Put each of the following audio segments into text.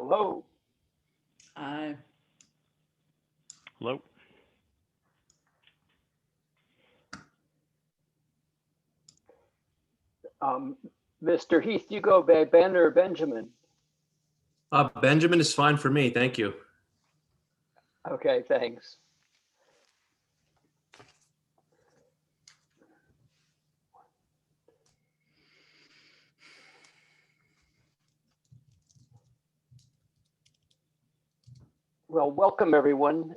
Hello. Aye. Hello. Mr. Heath, you go by Ben or Benjamin? Benjamin is fine for me. Thank you. Okay, thanks. Well, welcome everyone.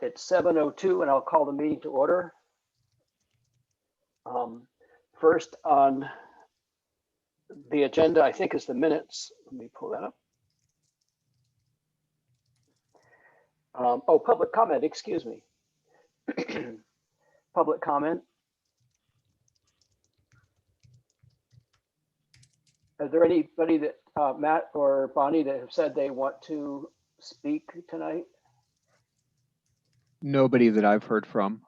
It's 7:02 and I'll call the meeting to order. First on the agenda, I think, is the minutes. Let me pull that up. Oh, public comment, excuse me. Public comment. Is there anybody that, Matt or Bonnie, that have said they want to speak tonight? Nobody that I've heard from.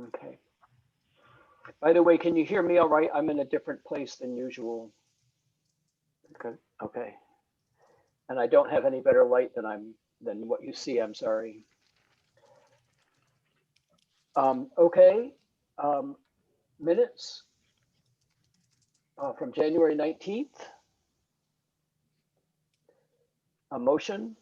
Okay. By the way, can you hear me all right? I'm in a different place than usual. Okay. And I don't have any better light than what you see, I'm sorry. Okay. Minutes from January 19th. A motion.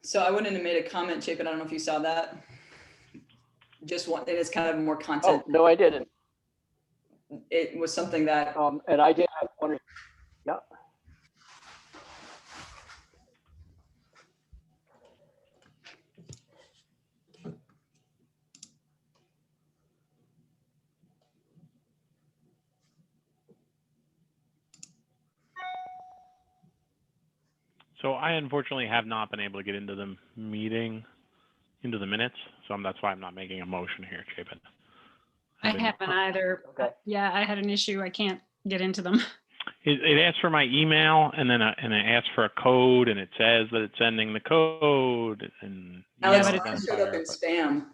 So I went in and made a comment, Chip, and I don't know if you saw that. Just one, it is kind of more Oh, content. no, I didn't. It was something that, And I did have one. Yeah. So I unfortunately have not been able to get into the meeting, into the minutes. So that's why I'm not making a motion here, Chapin. I haven't either. Okay. Yeah, I had an issue. I can't get into them. It asks for my email and then it asks for a code and it says that it's sending the code and Alex, but it showed up in spam,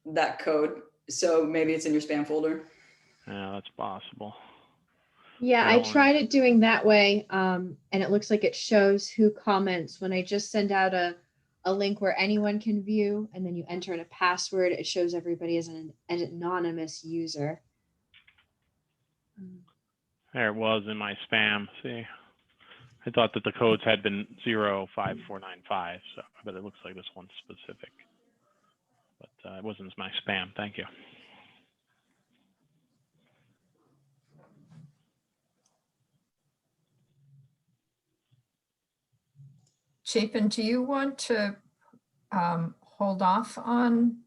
that code. So maybe it's in your spam folder. Yeah, that's possible. Yeah, Yeah, I tried it doing that way, and it looks like it shows who comments. When I just send out a link where anyone can view, and then you enter in a password, it shows everybody as an anonymous user. There it was in my spam. See, I thought that the codes had been 05495, so but it looks like this one's specific. But it wasn't my spam. Thank you. Chapin, do you want to hold off on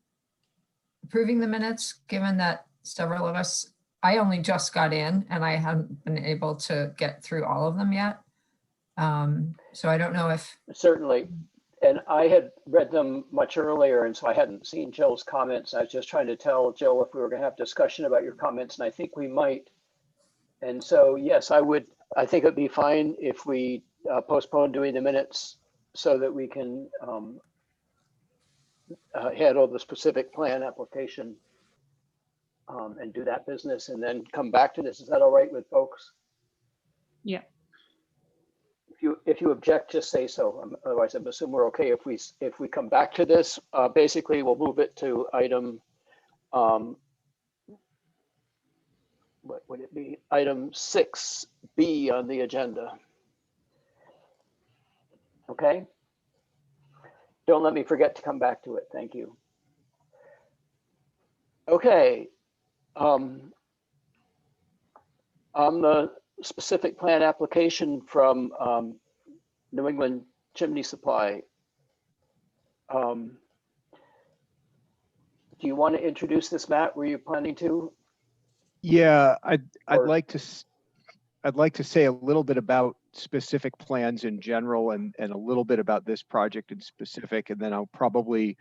approving the minutes, given that several of us, I only just got in and I haven't been able to get through all of them yet. So I don't know if. Certainly. And I had read them much earlier, and so I hadn't seen Jill's comments. I was just trying to tell Jill if we were going to have discussion about your comments, and I think we might. And so, yes, I think it'd be fine if we postpone doing the minutes so that we can handle the specific plan application and do that business and then come back to this. Is that all right with folks? Yeah. If you object, just say so. Otherwise, I'm assuming we're okay. If we come back to this, basically we'll move it to item, what would it be? Item 6B on the agenda. Okay. Don't let me forget to come back to it. Thank you. Okay. On the specific plan application from New England Chimney Supply. Do you want to introduce this, Matt? Were you planning to? Yeah, I'd like to say a little bit about specific plans in general and a little bit about this project in specific, and then I'll probably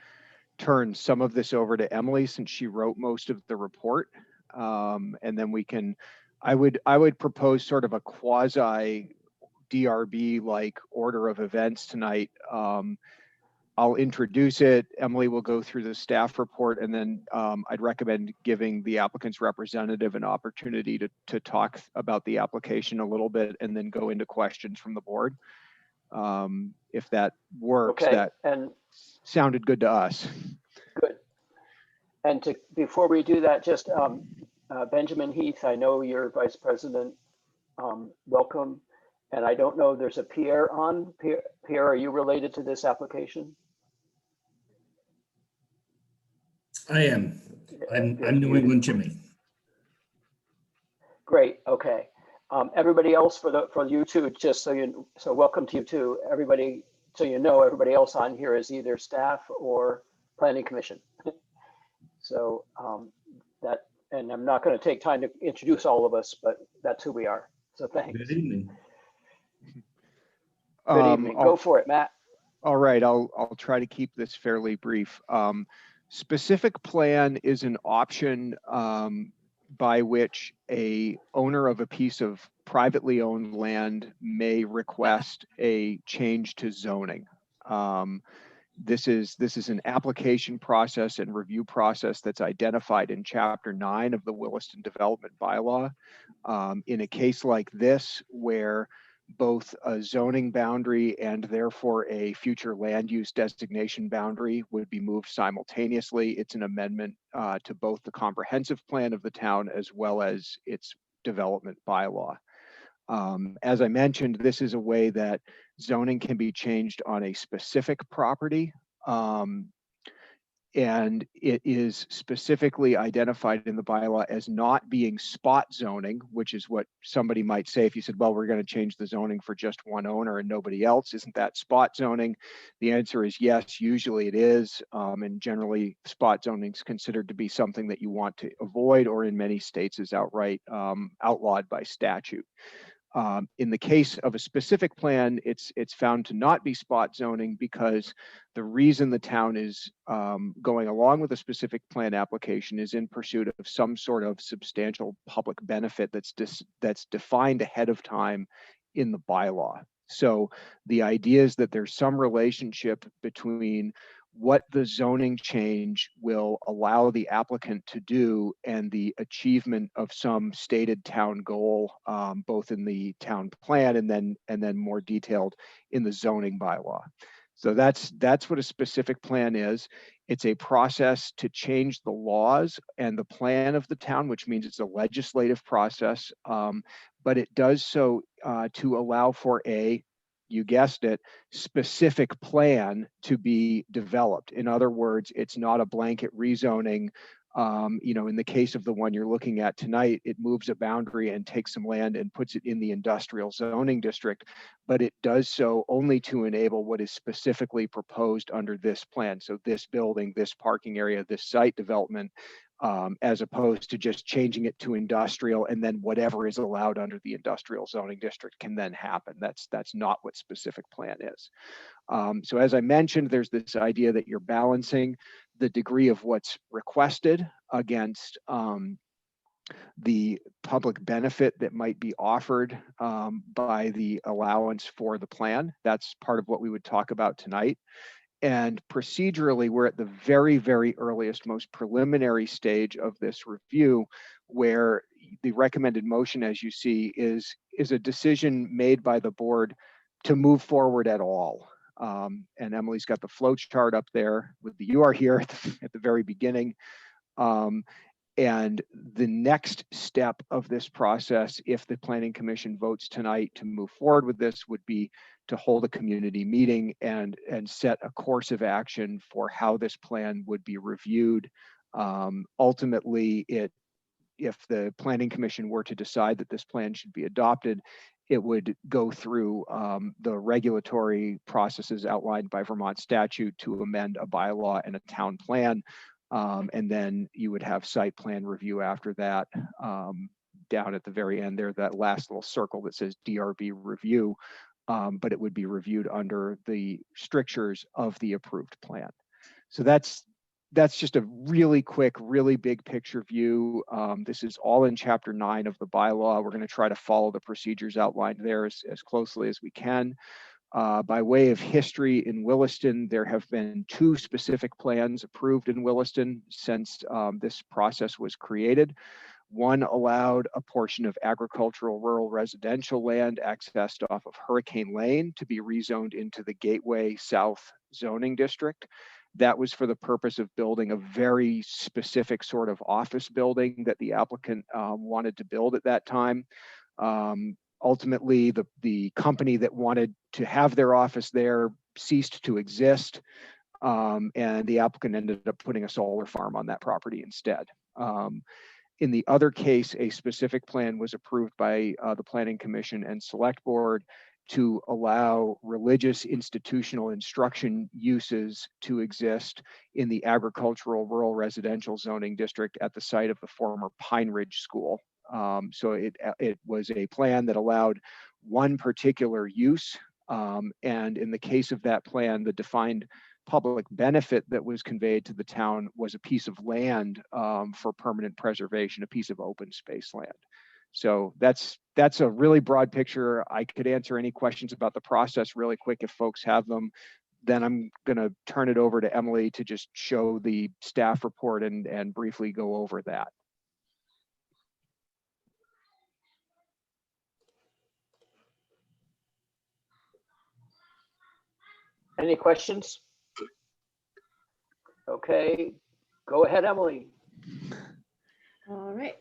turn some of this over to Emily since she wrote most of the report. And then we can, I would propose sort of a quasi DRB like order of events tonight. I'll introduce it. Emily will go through the staff report, and then I'd recommend giving the applicant's representative an opportunity to talk about the application a little bit and then go into questions from the board. If that works, Okay, that and sounded good to us. good. And before we do that, just Benjamin Heath, I know you're vice president. Welcome. And I don't know, there's a Pierre on. Pierre, are you related to this application? I am. I'm New England Jimmy. Great. Okay. Everybody else for you too, just so welcome to you too. Everybody, so you know, everybody else on here is either staff or planning commission. So and I'm not going to take time to introduce all of us, but that's who we are. So thanks. Good evening. Good evening. Go for it, Matt. All right, I'll try to keep this fairly brief. Specific plan is an option by which a owner of a piece of privately owned land may request a change to zoning. This is an application process and review process that's identified in Chapter 9 of the Williston Development Bylaw. In a case like this, where both a zoning boundary and therefore a future land use designation boundary would be moved simultaneously, it's an amendment to both the comprehensive plan of the town as well as its development bylaw. As I mentioned, this is a way that zoning can be changed on a specific property. And it is specifically identified in the bylaw as not being spot zoning, which is what somebody might say if you said, well, we're going to change the zoning for just one owner and nobody else. Isn't that spot zoning? The answer is yes, usually it is. And generally spot zoning is considered to be something that you want to avoid, or in many states is outright outlawed by statute. In the case of a specific plan, it's found to not be spot zoning because the reason the town is going along with a specific plan application is in pursuit of some sort of substantial public benefit that's defined ahead of time in the bylaw. So the idea is that there's some relationship between what the zoning change will allow the applicant to do and the achievement of some stated town goal, both in the town plan and then more detailed in the zoning bylaw. So that's what a specific plan is. It's a process to change the laws and the plan of the town, which means it's a legislative process, but it does so to allow for you guessed it, specific plan to be developed. In other words, it's not a blanket rezoning. In the case of the one you're looking at tonight, it moves a boundary and takes some land and puts it in the industrial zoning district, but it does so only to enable what is specifically proposed under this plan. So this building, this parking area, this site development, as opposed to just changing it to industrial and then whatever is allowed under the industrial zoning district can then happen. That's not what specific plan is. So as I mentioned, there's this idea that you're balancing the degree of what's requested against the public benefit that might be offered by the allowance for the plan. That's part of what we would talk about tonight. And procedurally, we're at the very, very earliest, most preliminary stage of this review, where the recommended motion, as you see, is a decision made by the board to move forward at all. And Emily's got the flow chart up there with the "you are here" at the very beginning. And the next step of this process, if the Planning Commission votes tonight to move forward with this, would be to hold a community meeting and set a course of action for how this plan would be reviewed. Ultimately, if the Planning Commission were to decide that this plan should be adopted, it would go through the regulatory processes outlined by Vermont statute to amend a bylaw and a town plan. And then you would have site plan review after that. Down at the very end there, that last little circle that says DRB review, but it would be reviewed under the strictures of the approved plan. So that's just a really quick, really big picture view. This is all in Chapter 9 of the bylaw. We're going to try to follow the procedures outlined there as closely as we can. By way of history, in Williston, there have been 2 specific plans approved in Williston since this process was created. One allowed a portion of agricultural rural residential land accessed off of Hurricane Lane to be rezoned into the Gateway South zoning district. That was for the purpose of building a very specific sort of office building that the applicant wanted to build at that time. Ultimately, the company that wanted to have their office there ceased to exist, and the applicant ended up putting a solar farm on that property instead. In the other case, a specific plan was approved by the Planning Commission and Select Board to allow religious institutional instruction uses to exist in the agricultural rural residential zoning district at the site of the former Pine Ridge School. So it was a plan that allowed one particular use. And in the case of that plan, the defined public benefit that was conveyed to the town was a piece of land for permanent preservation, a piece of open space land. So that's a really broad picture. I could answer any questions about the process really quick if folks have them. Then I'm going to turn it over to Emily to just show the staff report and briefly go over that. Any questions? Okay, go ahead, Emily. All right.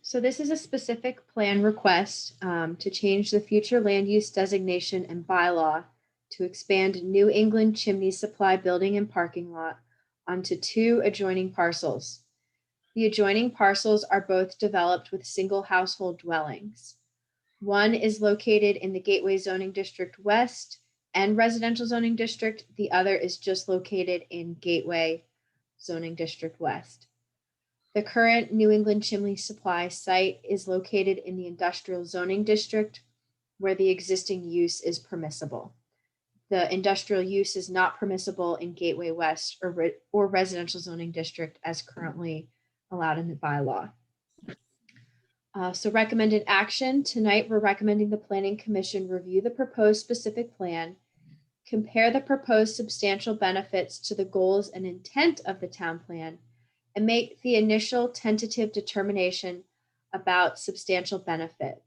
So this is a specific plan request to change the future land use designation and bylaw to expand New England chimney supply building and parking lot onto 2 adjoining parcels. The adjoining parcels are both developed with single household dwellings. One is located in the Gateway Zoning District West and Residential Zoning District. The other is just located in Gateway Zoning District West. The current New England Chimney Supply site is located in the Industrial Zoning District, where the existing use is permissible. The industrial use is not permissible in Gateway West or Residential Zoning District as currently allowed in the bylaw. So recommended action tonight, we're recommending the Planning Commission review the proposed specific plan, compare the proposed substantial benefits to the goals and intent of the town plan, and make the initial tentative determination about substantial benefit.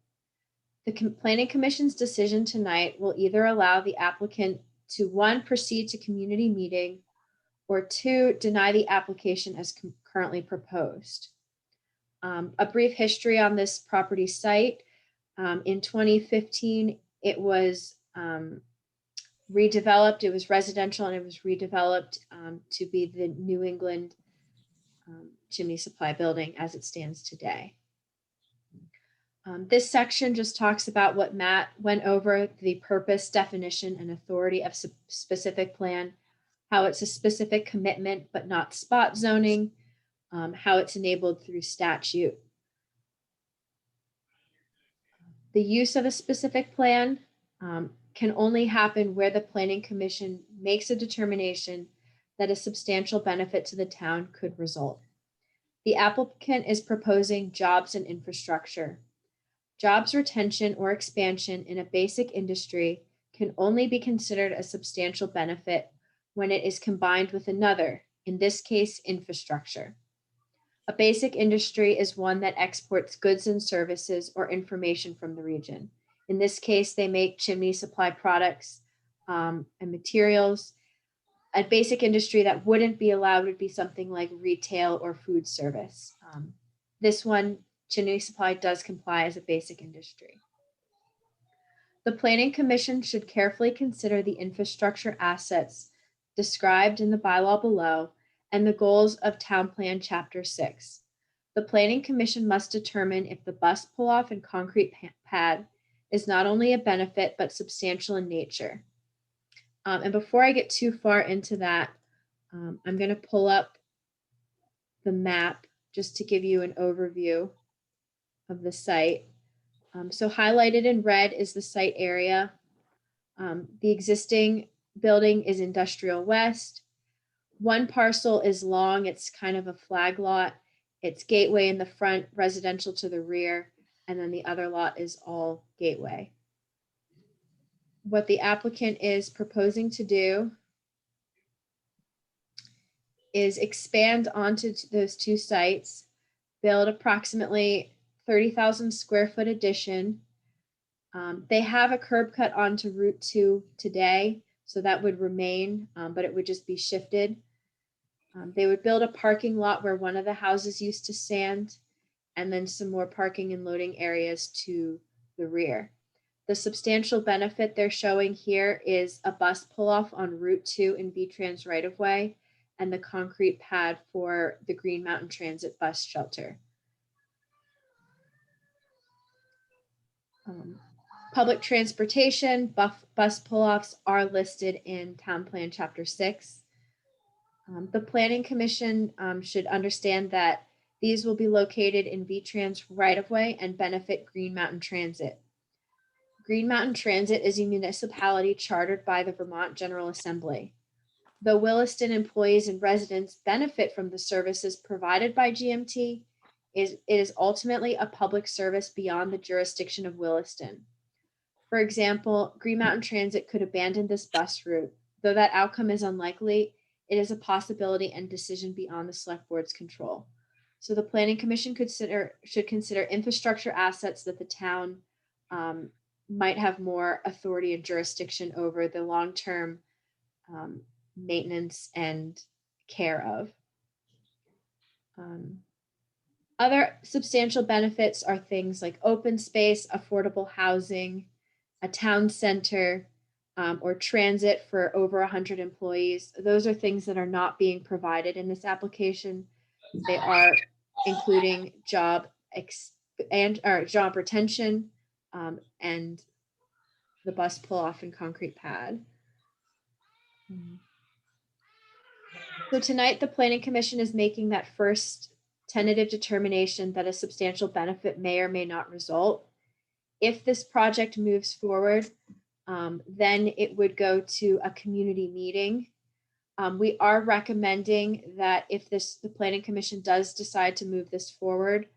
The Planning Commission's decision tonight will either allow the applicant to 1, proceed to community meeting, or 2, deny the application as currently proposed. A brief history on this property site. In 2015, it was redeveloped. It was residential and it was redeveloped to be the New England chimney supply building as it stands today. This section just talks about what Matt went over, the purpose, definition, and authority of specific plan, how it's a specific commitment but not spot zoning, how it's enabled through statute. The use of a specific plan can only happen where the Planning Commission makes a determination that a substantial benefit to the town could result. The applicant is proposing jobs and infrastructure. Jobs retention or expansion in a basic industry can only be considered a substantial benefit when it is combined with another, in this case, infrastructure. A basic industry is one that exports goods and services or information from the region. In this case, they make chimney supply products and materials. A basic industry that wouldn't be allowed would be something like retail or food service. This one, chimney supply, does comply as a basic industry. The Planning Commission should carefully consider the infrastructure assets described in the bylaw below and the goals of Town Plan Chapter 6. The Planning Commission must determine if the bus pull-off and concrete pad is not only a benefit, but substantial in nature. And before I get too far into that, I'm going to pull up the map just to give you an overview of the site. So highlighted in red is the site area. The existing building is Industrial West. One parcel is long, it's kind of a flag lot. It's gateway in the front, residential to the rear, and then the other lot is all gateway. What the applicant is proposing to do is expand onto those two sites, build approximately 30,000 square foot addition. They have a curb cut onto Route 2 today, so that would remain, but it would just be shifted. They would build a parking lot where one of the houses used to stand, and then some more parking and loading areas to the rear. The substantial benefit they're showing here is a bus pull-off on Route 2 in V-Trans right-of-way and the concrete pad for the Green Mountain Transit bus shelter. Public transportation, bus pull-offs are listed in Town Plan Chapter 6. The Planning Commission should understand that these will be located in V-Trans right-of-way and benefit Green Mountain Transit. Green Mountain Transit is a municipality chartered by the Vermont General Assembly. Though Williston employees and residents benefit from the services provided by GMT, it is ultimately a public service beyond the jurisdiction of Williston. For example, Green Mountain Transit could abandon this bus route. Though that outcome is unlikely, it is a possibility and decision beyond the select board's control. So the Planning Commission should consider infrastructure assets that the town might have more authority and jurisdiction over the long-term maintenance and care of. Other substantial benefits are things like open space, affordable housing, a town center, or transit for over 100 employees. Those are things that are not being provided in this application. They are including job retention and the bus pull-off and concrete pad. So tonight, the Planning Commission is making that first tentative determination that a substantial benefit may or may not result. If this project moves forward, then it would go to a community meeting. We are recommending that if the Planning Commission does decide to move this forward,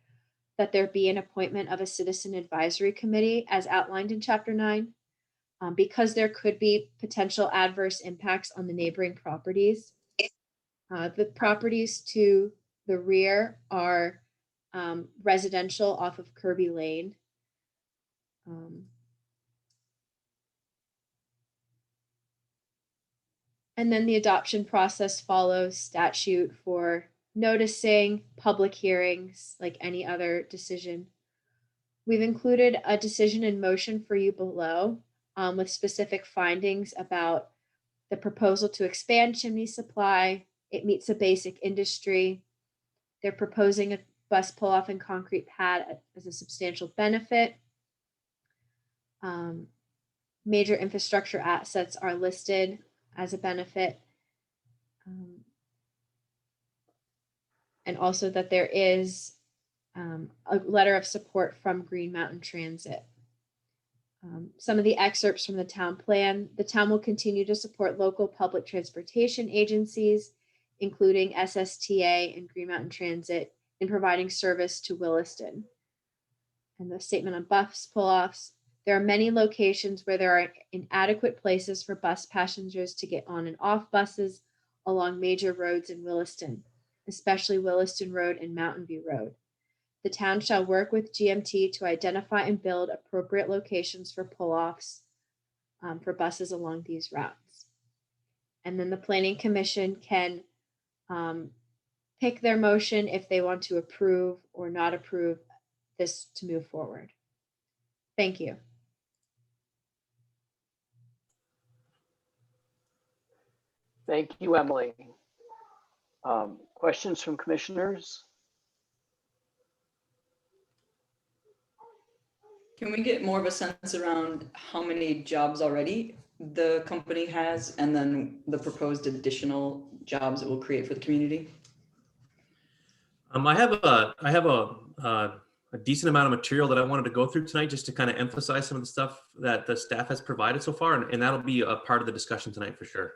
that there be an appointment of a citizen advisory committee as outlined in Chapter 9, because there could be potential adverse impacts on the neighboring properties. The properties to the rear are residential off of Kirby Lane. And then the adoption process follows statute for noticing public hearings like any other decision. We've included a decision in motion for you below with specific findings about the proposal to expand chimney supply. It meets a basic industry. They're proposing a bus pull-off and concrete pad as a substantial benefit. Major infrastructure assets are listed as a benefit. And also that there is a letter of support from Green Mountain Transit. Some of the excerpts from the town plan: the town will continue to support local public transportation agencies, including SSTA and Green Mountain Transit, in providing service to Williston. And the statement on bus pull-offs: there are many locations where there are inadequate places for bus passengers to get on and off buses along major roads in Williston, especially Williston Road and Mountain View Road. The town shall work with GMT to identify and build appropriate locations for pull-offs for buses along these routes. And then the Planning Commission can pick their motion if they want to approve or not approve this to move forward. Thank you. Thank you, Emily. Questions from commissioners? Can we get more of a sense around how many jobs already the company has, and then the proposed additional jobs it will create for the community? I have a decent amount of material that I wanted to go through tonight, just to kind of emphasize some of the stuff that the staff has provided so far, and that'll be a part of the discussion tonight for sure.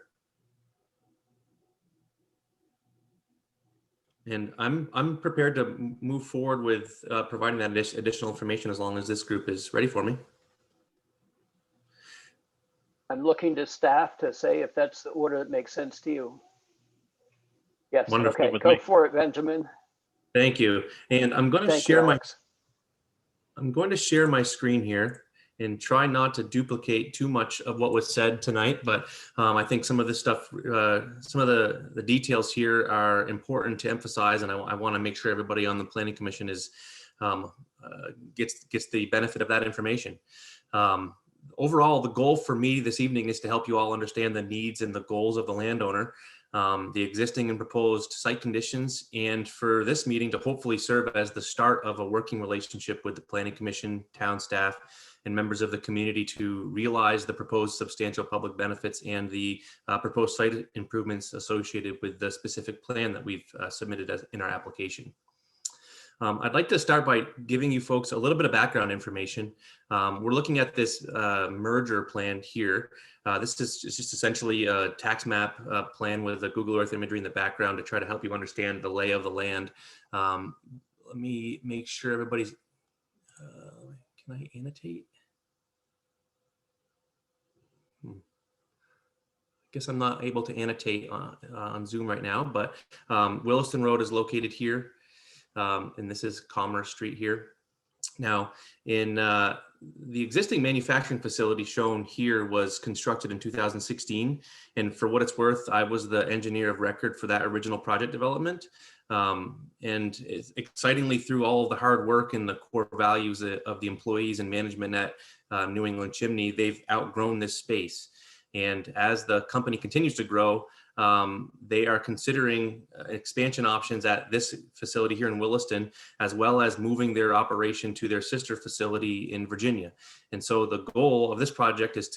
And I'm prepared to move forward with providing that additional information as long as this group is ready for me. I'm looking to staff to say if that's the order that makes sense to you. Yes, Wonderful okay, with go me. for it, Benjamin. Thank you. And I'm going to Thank you, share Alex. I'm going to share my screen here and try not to duplicate too much of what was said tonight, but I think some of this stuff, some of the details here are important to emphasize, and I want to make sure everybody on the Planning Commission is gets the benefit of that information. Overall, the goal for me this evening is to help you all understand the needs and the goals of the landowner, the existing and proposed site conditions, and for this meeting to hopefully serve as the start of a working relationship with the Planning Commission, town staff, and members of the community to realize the proposed substantial public benefits and the proposed site improvements associated with the specific plan that we've submitted in our application. I'd like to start by giving you folks a little bit of background information. We're looking at this merger plan here. This is just essentially a tax map plan with a Google Earth imagery in the background to try to help you understand the lay of the land. Let me make sure everybody's, can I annotate? Guess I'm not able to annotate on Zoom right now, but Williston Road is located here. And this is Commerce Street here. Now, in the existing manufacturing facility shown here was constructed in 2016. And for what it's worth, I was the engineer of record for that original project development. And excitingly, through all of the hard work and the core values of the employees and management at New England Chimney, they've outgrown this space. And as the company continues to grow, they are considering expansion options at this facility here in Williston, as well as moving their operation to their sister facility in Virginia. And so the goal of this project is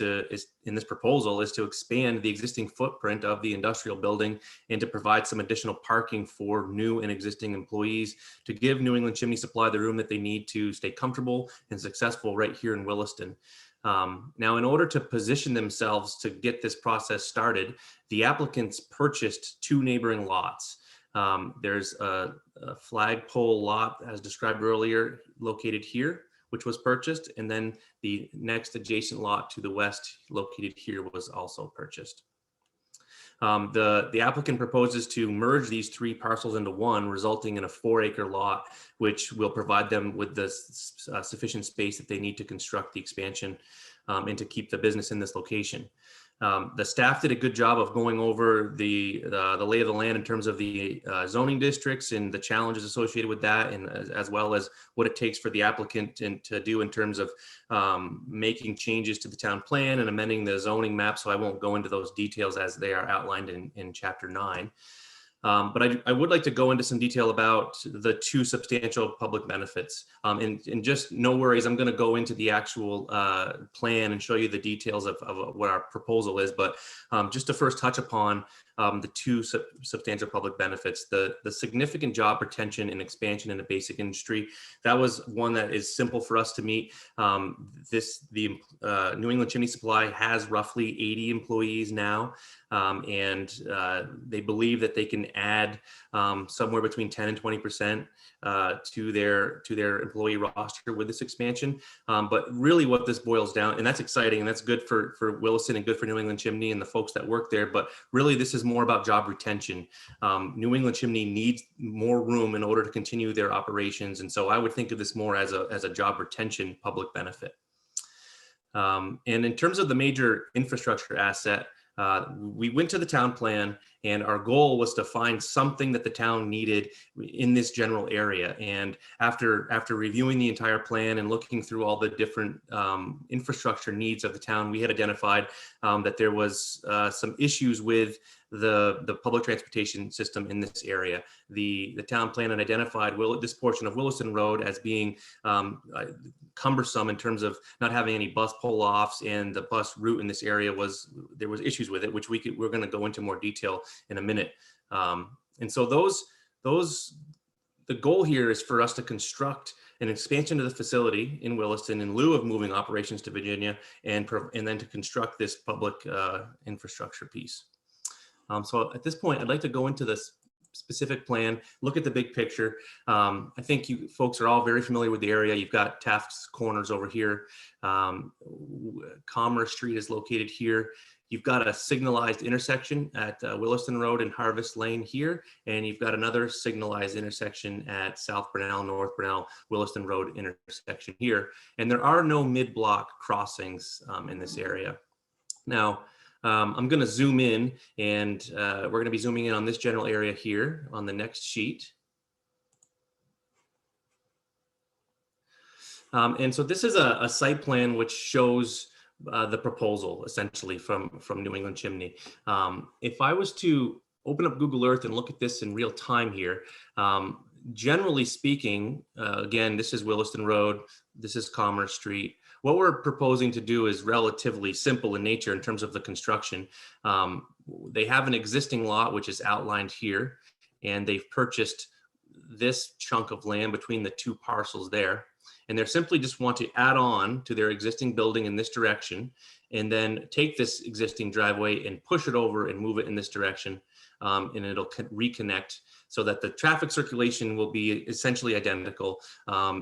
in this proposal is to expand the existing footprint of the industrial building and to provide some additional parking for new and existing employees to give New England Chimney Supply the room that they need to stay comfortable and successful right here in Williston. Now, in order to position themselves to get this process started, the applicants purchased 2 neighboring lots. There's a flagpole lot, as described earlier, located here, which was purchased, and then the next adjacent lot to the west, located here, was also purchased. The applicant proposes to merge these 3 parcels into one, resulting in a 4-acre lot, which will provide them with the sufficient space that they need to construct the expansion and to keep the business in this location. The staff did a good job of going over the lay of the land in terms of the zoning districts and the challenges associated with that, and as well as what it takes for the applicant to do in terms of making changes to the town plan and amending the zoning map. So I won't go into those details as they are outlined in Chapter 9. But I would like to go into some detail about the 2 substantial public benefits. And just no worries, I'm going to go into the actual plan and show you the details of what our proposal is. But just to first touch upon the 2 substantial public benefits, the significant job retention and expansion in the basic industry. That was one that is simple for us to meet. The New England Chimney Supply has roughly 80 employees now. And they believe that they can add somewhere between 10 and 20% to their employee roster with this expansion. But really what this boils down, and that's exciting, and that's good for Williston and good for New England Chimney and the folks that work there, but really this is more about job retention. New England Chimney needs more room in order to continue their operations. And so I would think of this more as a job retention public benefit. And in terms of the major infrastructure asset, we went to the town plan, and our goal was to find something that the town needed in this general area. And after reviewing the entire plan and looking through all the different infrastructure needs of the town, we had identified that there was some issues with the public transportation system in this area. The town plan had identified this portion of Williston Road as being cumbersome in terms of not having any bus pull-offs, and the bus route in this area there was issues with it, which we're going to go into more detail in a minute. And so the goal here is for us to construct an expansion of the facility in Williston in lieu of moving operations to Virginia, and then to construct this public infrastructure piece. So at this point, I'd like to go into the specific plan, look at the big picture. I think you folks are all very familiar with the area. You've got Taft's Corners over here. Commerce Street is located here. You've got a signalized intersection at Williston Road and Harvest Lane here, and you've got another signalized intersection at South Brunel, North Brunel, Williston Road intersection here. And there are no mid-block crossings in this area. Now, I'm going to zoom in, and we're going to be zooming in on this general area here on the next sheet. And so this is a site plan which shows the proposal essentially from New England Chimney. If I was to open up Google Earth and look at this in real time here, generally speaking, again, this is Williston Road, this is Commerce Street. What we're proposing to do is relatively simple in nature in terms of the construction. They have an existing lot which is outlined here, and they've purchased this chunk of land between the two parcels there. And they simply just want to add on to their existing building in this direction, and then take this existing driveway and push it over and move it in this direction, and it'll reconnect so that the traffic circulation will be essentially identical.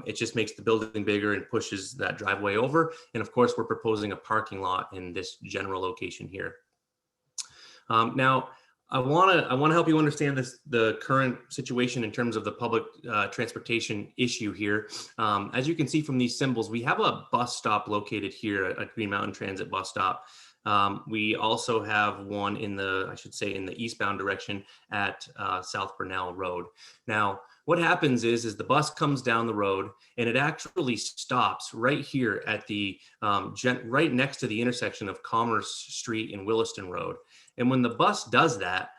It just makes the building bigger and pushes that driveway over. And of course, we're proposing a parking lot in this general location here. Now, I want to help you understand the current situation in terms of the public transportation issue here. As you can see from these symbols, we have a bus stop located here at Green Mountain Transit bus stop. We also have one in the, I should say, in the eastbound direction at South Brunel Road. Now, what happens is the bus comes down the road and it actually stops right here at the right next to the intersection of Commerce Street and Williston Road. And when the bus does that,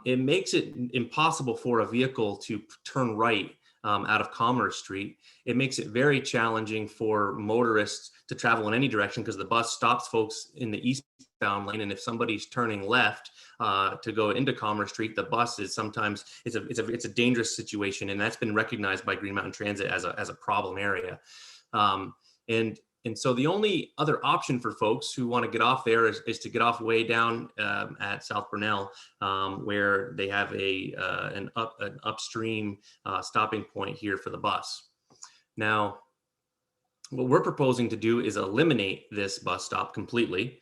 it makes it impossible for a vehicle to turn right out of Commerce Street. It makes it very challenging for motorists to travel in any direction because the bus stops folks in the eastbound lane. And if somebody's turning left to go into Commerce Street, the bus is sometimes, it's a dangerous situation. And that's been recognized by Green Mountain Transit as a problem area. And so the only other option for folks who want to get off there is to get off way down at South Brunel, where they have an upstream stopping point here for the bus. Now, what we're proposing to do is eliminate this bus stop completely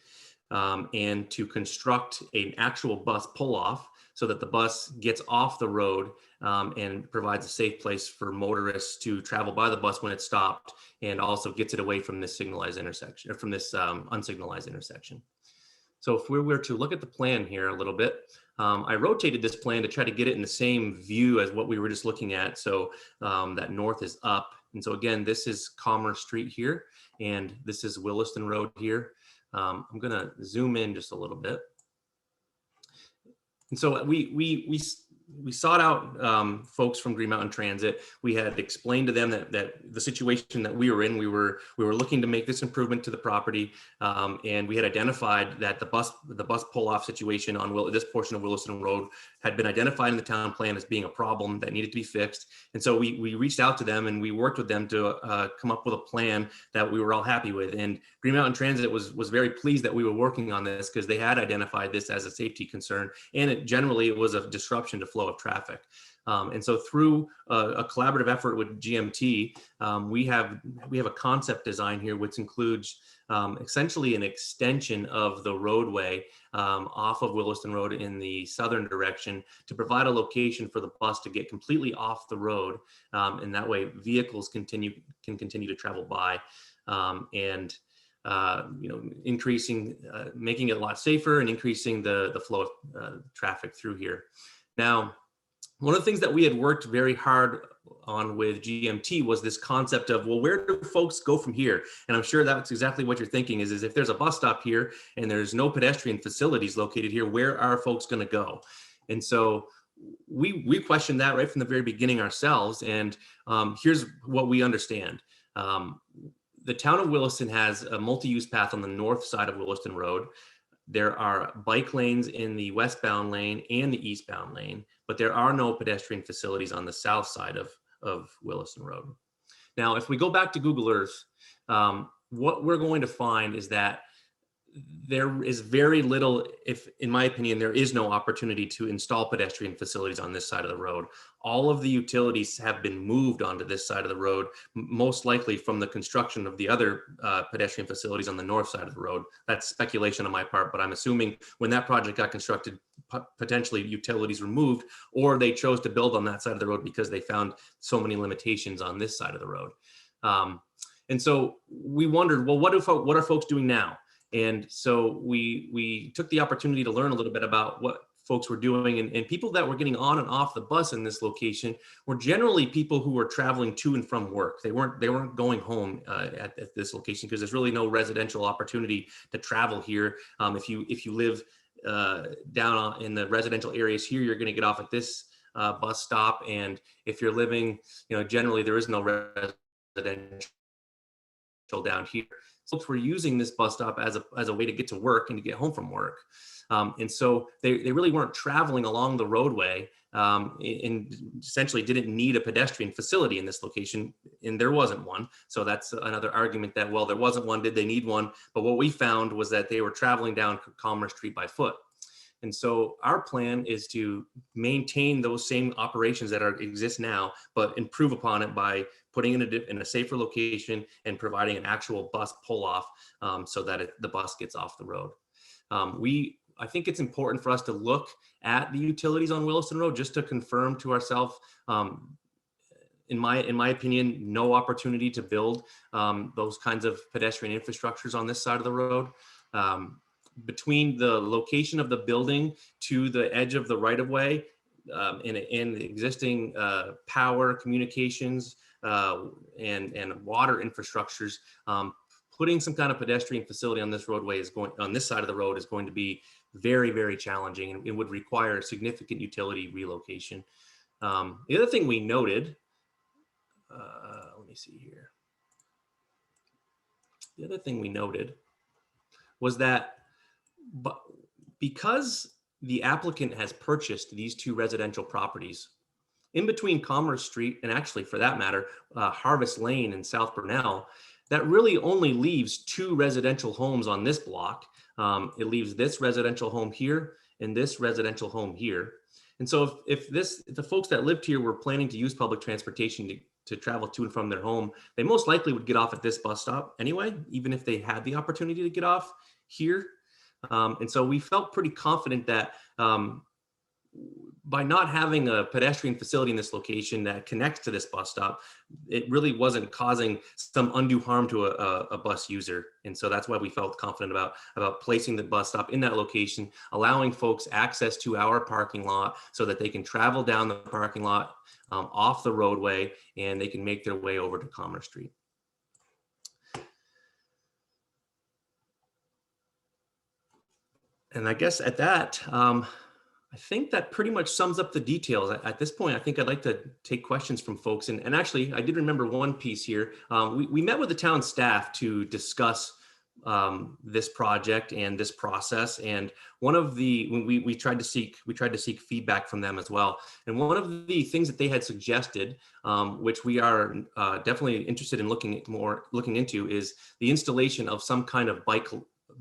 and to construct an actual bus pull-off so that the bus gets off the road and provides a safe place for motorists to travel by the bus when it's stopped, and also gets it away from this signalized intersection, or from this unsignalized intersection. So if we were to look at the plan here a little bit, I rotated this plan to try to get it in the same view as what we were just looking at. So that north is up. And so again, this is Commerce Street here, and this is Williston Road here. I'm gonna zoom in just a little bit. And so we sought out folks from Green Mountain Transit. We had explained to them that the situation that we were in, we were looking to make this improvement to the property, and we had identified that the bus pull-off situation on this portion of Williston Road had been identified in the town plan as being a problem that needed to be fixed. And so we reached out to them and we worked with them to come up with a plan that we were all happy with. And Green Mountain Transit was very pleased that we were working on this because they had identified this as a safety concern, and it was a disruption to flow of traffic. And so through a collaborative effort with GMT, we have a concept design here, which includes essentially an extension of the roadway off of Williston Road in the southern direction to provide a location for the bus to get completely off the road. And that way vehicles can continue to travel by, and increasing, making it a lot safer and increasing the flow of traffic through here. Now, one of the things that we had worked very hard on with GMT was this concept of, well, where do folks go from here? And I'm sure that's exactly what you're thinking is if there's a bus stop here and there's no pedestrian facilities located here, where are folks going to go? And so we questioned that right from the very beginning ourselves. And here's what we understand. The town of Williston has a multi-use path on the north side of Williston Road. There are bike lanes in the westbound lane and the eastbound lane, but there are no pedestrian facilities on the south side of Williston Road. Now, if we go back to Google Earth, what we're going to find is that there is very little, if in my opinion, there is no opportunity to install pedestrian facilities on this side of the road. All of the utilities have been moved onto this side of the road, most likely from the construction of the other pedestrian facilities on the north side of the road. That's speculation on my part, but I'm assuming when that project got constructed, potentially utilities were moved, or they chose to build on that side of the road because they found so many limitations on this side of the road. And so we wondered, well, what are folks doing now? And so we took the opportunity to learn a little bit about what folks were doing, and people that were getting on and off the bus in this location were generally people who were traveling to and from work. They weren't going home at this location because there's really no residential opportunity to travel here. If you live down in the residential areas here, you're going to get off at this bus stop, and if you're living, generally there is no residential down here. Folks were using this bus stop as a way to get to work and to get home from work. And so they really weren't traveling along the roadway, and essentially didn't need a pedestrian facility in this location, and there wasn't one. So that's another argument that, well, there wasn't one, did they need one? But what we found was that they were traveling down Commerce Street by foot. And so our plan is to maintain those same operations that exist now, but improve upon it by putting it in a safer location and providing an actual bus pull off, so that the bus gets off the road. I think it's important for us to look at the utilities on Williston Road just to confirm to ourselves, in my opinion, no opportunity to build those kinds of pedestrian infrastructures on this side of the road. Between the location of the building to the edge of the right-of-way, and the existing power, communications, and water infrastructures, putting some kind of pedestrian facility on this roadway on this side of the road is going to be very, very challenging, and it would require significant utility relocation. The other thing we noted, let me see here. The other thing we noted was that because the applicant has purchased these two residential properties in between Commerce Street and, actually for that matter, Harvest Lane and South Burnell, that really only leaves two residential homes on this block. It leaves this residential home here and this residential home here. And so if the folks that lived here were planning to use public transportation to travel to and from their home, they most likely would get off at this bus stop anyway, even if they had the opportunity to get off here. And so we felt pretty confident that by not having a pedestrian facility in this location that connects to this bus stop, it really wasn't causing some undue harm to a bus user. And so that's why we felt confident about placing the bus stop in that location, allowing folks access to our parking lot so that they can travel down the parking lot off the roadway, and they can make their way over to Commerce Street. And I guess at that, I think that pretty much sums up the details. At this point, I think I'd like to take questions from folks. And actually, I did remember one piece here. We met with the town staff to discuss this project and this process. And one of we tried to seek feedback from them as well. And one of the things that they had suggested, which we are definitely interested in looking into, is the installation of some kind of bike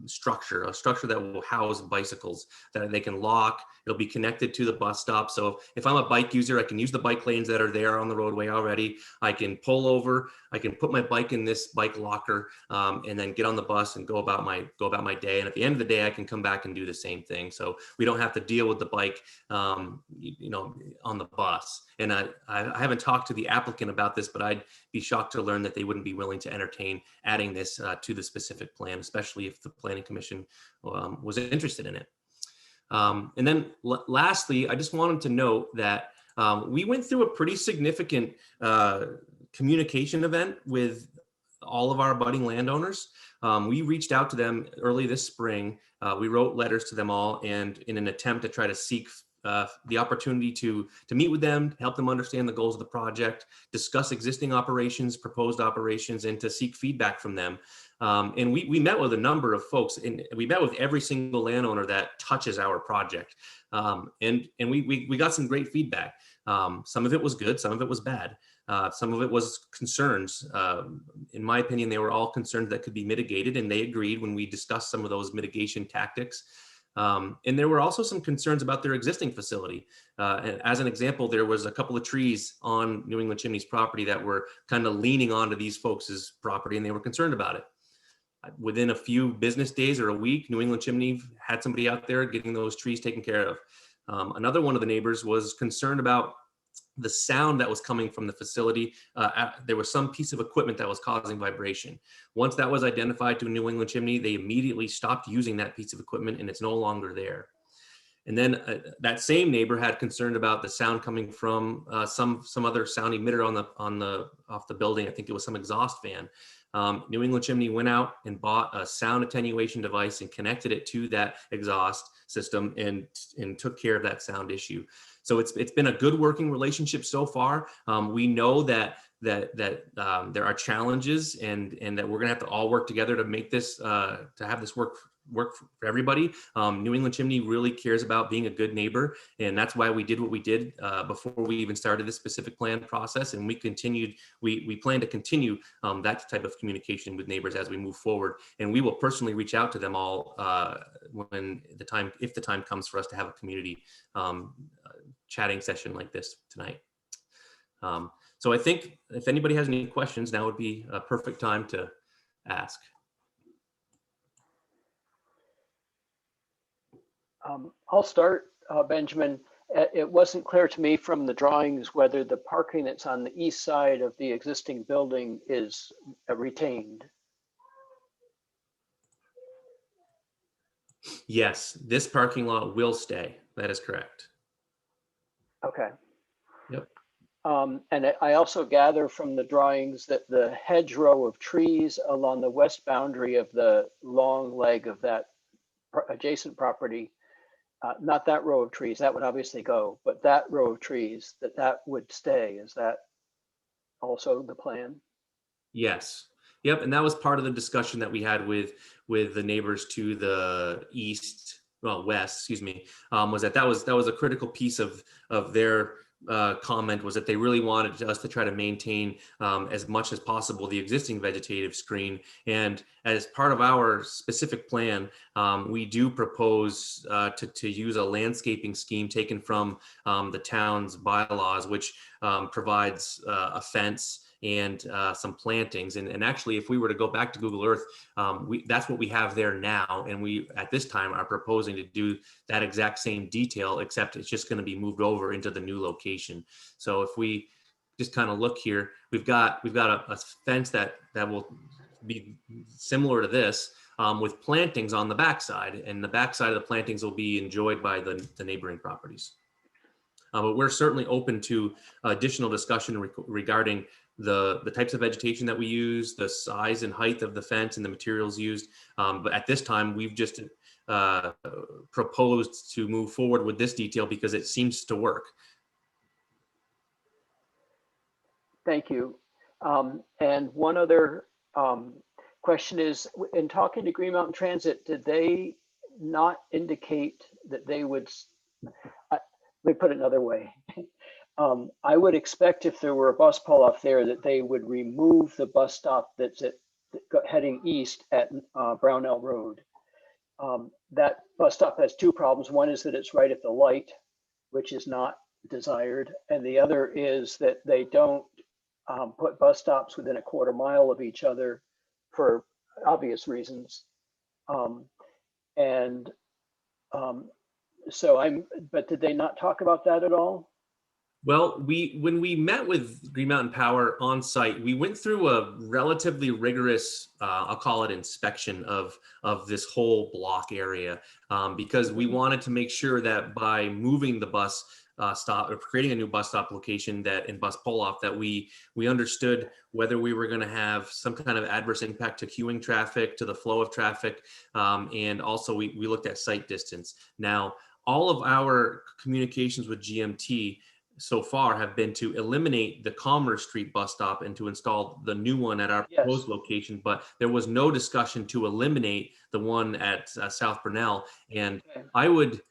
structure, a structure that will house bicycles that they can lock. It'll be connected to the bus stop. So if I'm a bike user, I can use the bike lanes that are there on the roadway already. I can pull over, I can put my bike in this bike locker, and then get on the bus and go about my day. And at the end of the day, I can come back and do the same thing. So we don't have to deal with the bike, on the bus. And I haven't talked to the applicant about this, but I'd be shocked to learn that they wouldn't be willing to entertain adding this to the specific plan, especially if the Planning Commission was interested in it. And then lastly, I just wanted to note that we went through a pretty significant communication event with all of our abutting landowners. We reached out to them early this spring. We wrote letters to them all, and in an attempt to try to seek the opportunity to meet with them, help them understand the goals of the project, discuss existing operations, proposed operations, and to seek feedback from them. And we met with a number of folks, and we met with every single landowner that touches our project. And we got some great feedback. Some of it was good, some of it was bad. Some of it was concerns. In my opinion, they were all concerns that could be mitigated, and they agreed when we discussed some of those mitigation tactics. And there were also some concerns about their existing facility. And as an example, there was a couple of trees on New England Chimney's property that were kind of leaning onto these folks' property, and they were concerned about it. Within a few business days or a week, New England Chimney had somebody out there getting those trees taken care of. Another one of the neighbors was concerned about the sound that was coming from the facility. There was some piece of equipment that was causing vibration. Once that was identified to a New England Chimney, they immediately stopped using that piece of equipment, and it's no longer there. And then that same neighbor had concern about the sound coming from some other sound emitter off the building. I think it was some exhaust fan. New England Chimney went out and bought a sound attenuation device and connected it to that exhaust system and took care of that sound issue. So it's been a good working relationship so far. We know that there are challenges and that we're gonna have to all work together to make this to have this work for everybody. New England Chimney really cares about being a good neighbor, and that's why we did what we did before we even started this specific plan process. And we plan to continue that type of communication with neighbors as we move forward. And we will personally reach out to them all if the time comes for us to have a community chatting session like this tonight. So I think if anybody has any questions, now would be a perfect time to ask. I'll start, Benjamin. It wasn't clear to me from the drawings whether the parking that's on the east side of the existing building is retained. Yes, this parking lot will stay. That is correct. Okay. Yep. And I also gather from the drawings that the hedgerow of trees along the west boundary of the long leg of that adjacent property, not that row of trees, that would obviously go, but that row of trees, that would stay. Is that also the plan? Yes. Yep. And that was part of the discussion that we had with the neighbors to the west, excuse me, was that was a critical piece of their comment, was that they really wanted us to try to maintain as much as possible the existing vegetative screen. And as part of our specific plan, we do propose to use a landscaping scheme taken from the town's bylaws, which provides a fence and some plantings. And actually, if we were to go back to Google Earth, that's what we have there now. And we, at this time, are proposing to do that exact same detail, except it's just going to be moved over into the new location. So if we just kind of look here, we've got a fence that will be similar to this, with plantings on the backside, and the backside of the plantings will be enjoyed by the neighboring properties. But we're certainly open to additional discussion regarding the types of vegetation that we use, the size and height of the fence, and the materials used. But at this time, we've just proposed to move forward with this detail because it seems to work. Thank you. And one other question is, in talking to Green Mountain Transit, did they not indicate that they would, let me put it another way. I would expect if there were a bus pull off there that they would remove the bus stop that's heading east at Brownell Road. That bus stop has two problems. One is that it's right at the light, which is not desired. And the other is that they don't put bus stops within a quarter mile of each other for obvious reasons. But did they not talk about that at all? Well, when we met with Green Mountain Power on site, we went through a relatively rigorous, I'll call it inspection of this whole block area, because we wanted to make sure that by moving the bus stop or creating a new bus stop location and bus pull off, that we understood whether we were going to have some kind of adverse impact to queuing traffic, to the flow of traffic, and also we looked at site distance. Now, all of our communications with GMT so far have been to eliminate the Commerce Street bus stop and to install the new one at our proposed location, but there was no discussion to eliminate the one at South Brunel. And I would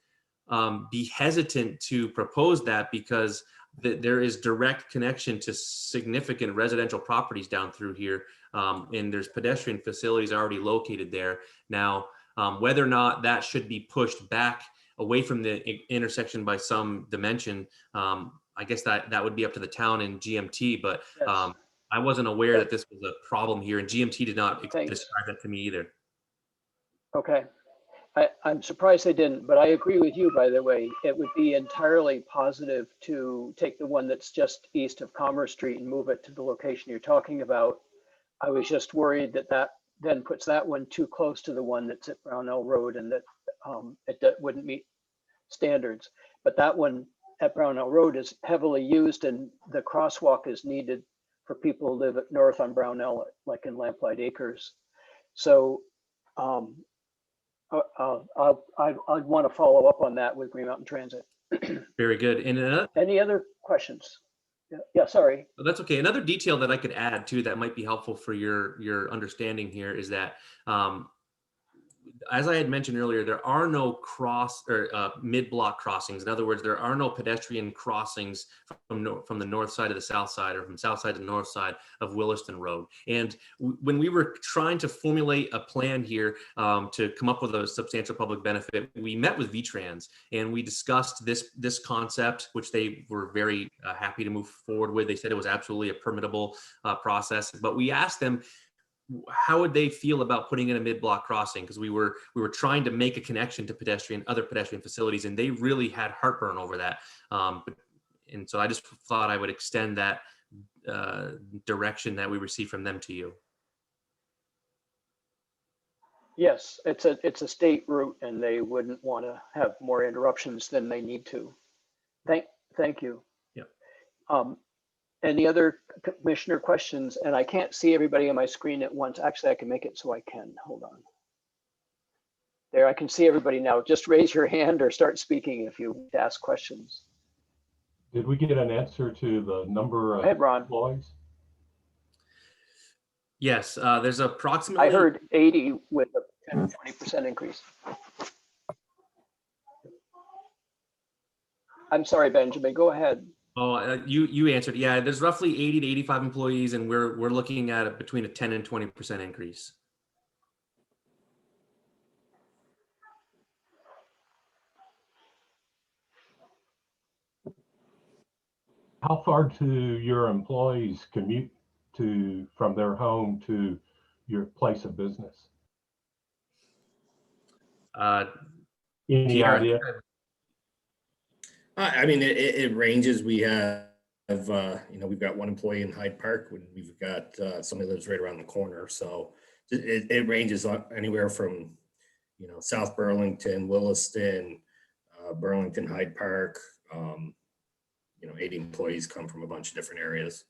be hesitant to propose that because that there is direct connection to significant residential properties down through here. And there's pedestrian facilities already located there. Now, whether or not that should be pushed back away from the intersection by some dimension, I guess that would be up to the town and GMT, but Yes. I wasn't aware that this was a problem here, and GMT did not Thanks. describe it to me either. Okay. I'm surprised they didn't, but I agree with you, by the way. It would be entirely positive to take the one that's just east of Commerce Street and move it to the location you're talking about. I was just worried that that then puts that one too close to the one that's at Brownell Road and that it wouldn't meet standards. But that one at Brownell Road is heavily used, and the crosswalk is needed for people who live at north on Brownell, like in Lamplight Acres. So I'd want to follow up on that with Green Mountain Transit. Very good. And Any other questions? Yeah, sorry. that's okay. Another detail that I could add too that might be helpful for your understanding here is that, as I had mentioned earlier, there are no cross or mid-block crossings. In other words, there are no pedestrian crossings from the north side to the south side, or from south side to the north side of Williston Road. And when we were trying to formulate a plan here to come up with a substantial public benefit, we met with VTrans and we discussed this concept, which they were very happy to move forward with. They said it was absolutely a permittable process, but we asked them, how would they feel about putting in a mid-block crossing? Because we were trying to make a connection to other pedestrian facilities, and they really had heartburn over that. And so I just thought I would extend that direction that we received from them to you. Yes, it's a state route, and they wouldn't want to have more interruptions than they need to. Thank you. Yeah. Any other commissioner questions? And I can't see everybody on my screen at once. Actually, I can make it so I can. Hold on. There, I can see everybody now. Just raise your hand or start speaking if you want to ask questions. Did we get an answer to the number of Go ahead, Ron. employees? Yes, there's approximately. I heard 80 with a 10 to 20% increase. I'm sorry, Benjamin, go ahead. Oh, you answered. Yeah, there's roughly 80 to 85 employees, and we're looking at between a 10 and 20% increase. How far do your employees commute from their home to your place of business? Any PR, idea? I mean, it ranges. We have, we've got one employee in Hyde Park, when we've got somebody lives right around the corner. So it ranges anywhere from, South Burlington, Williston, Burlington, Hyde Park. 80 employees come from a bunch of different areas.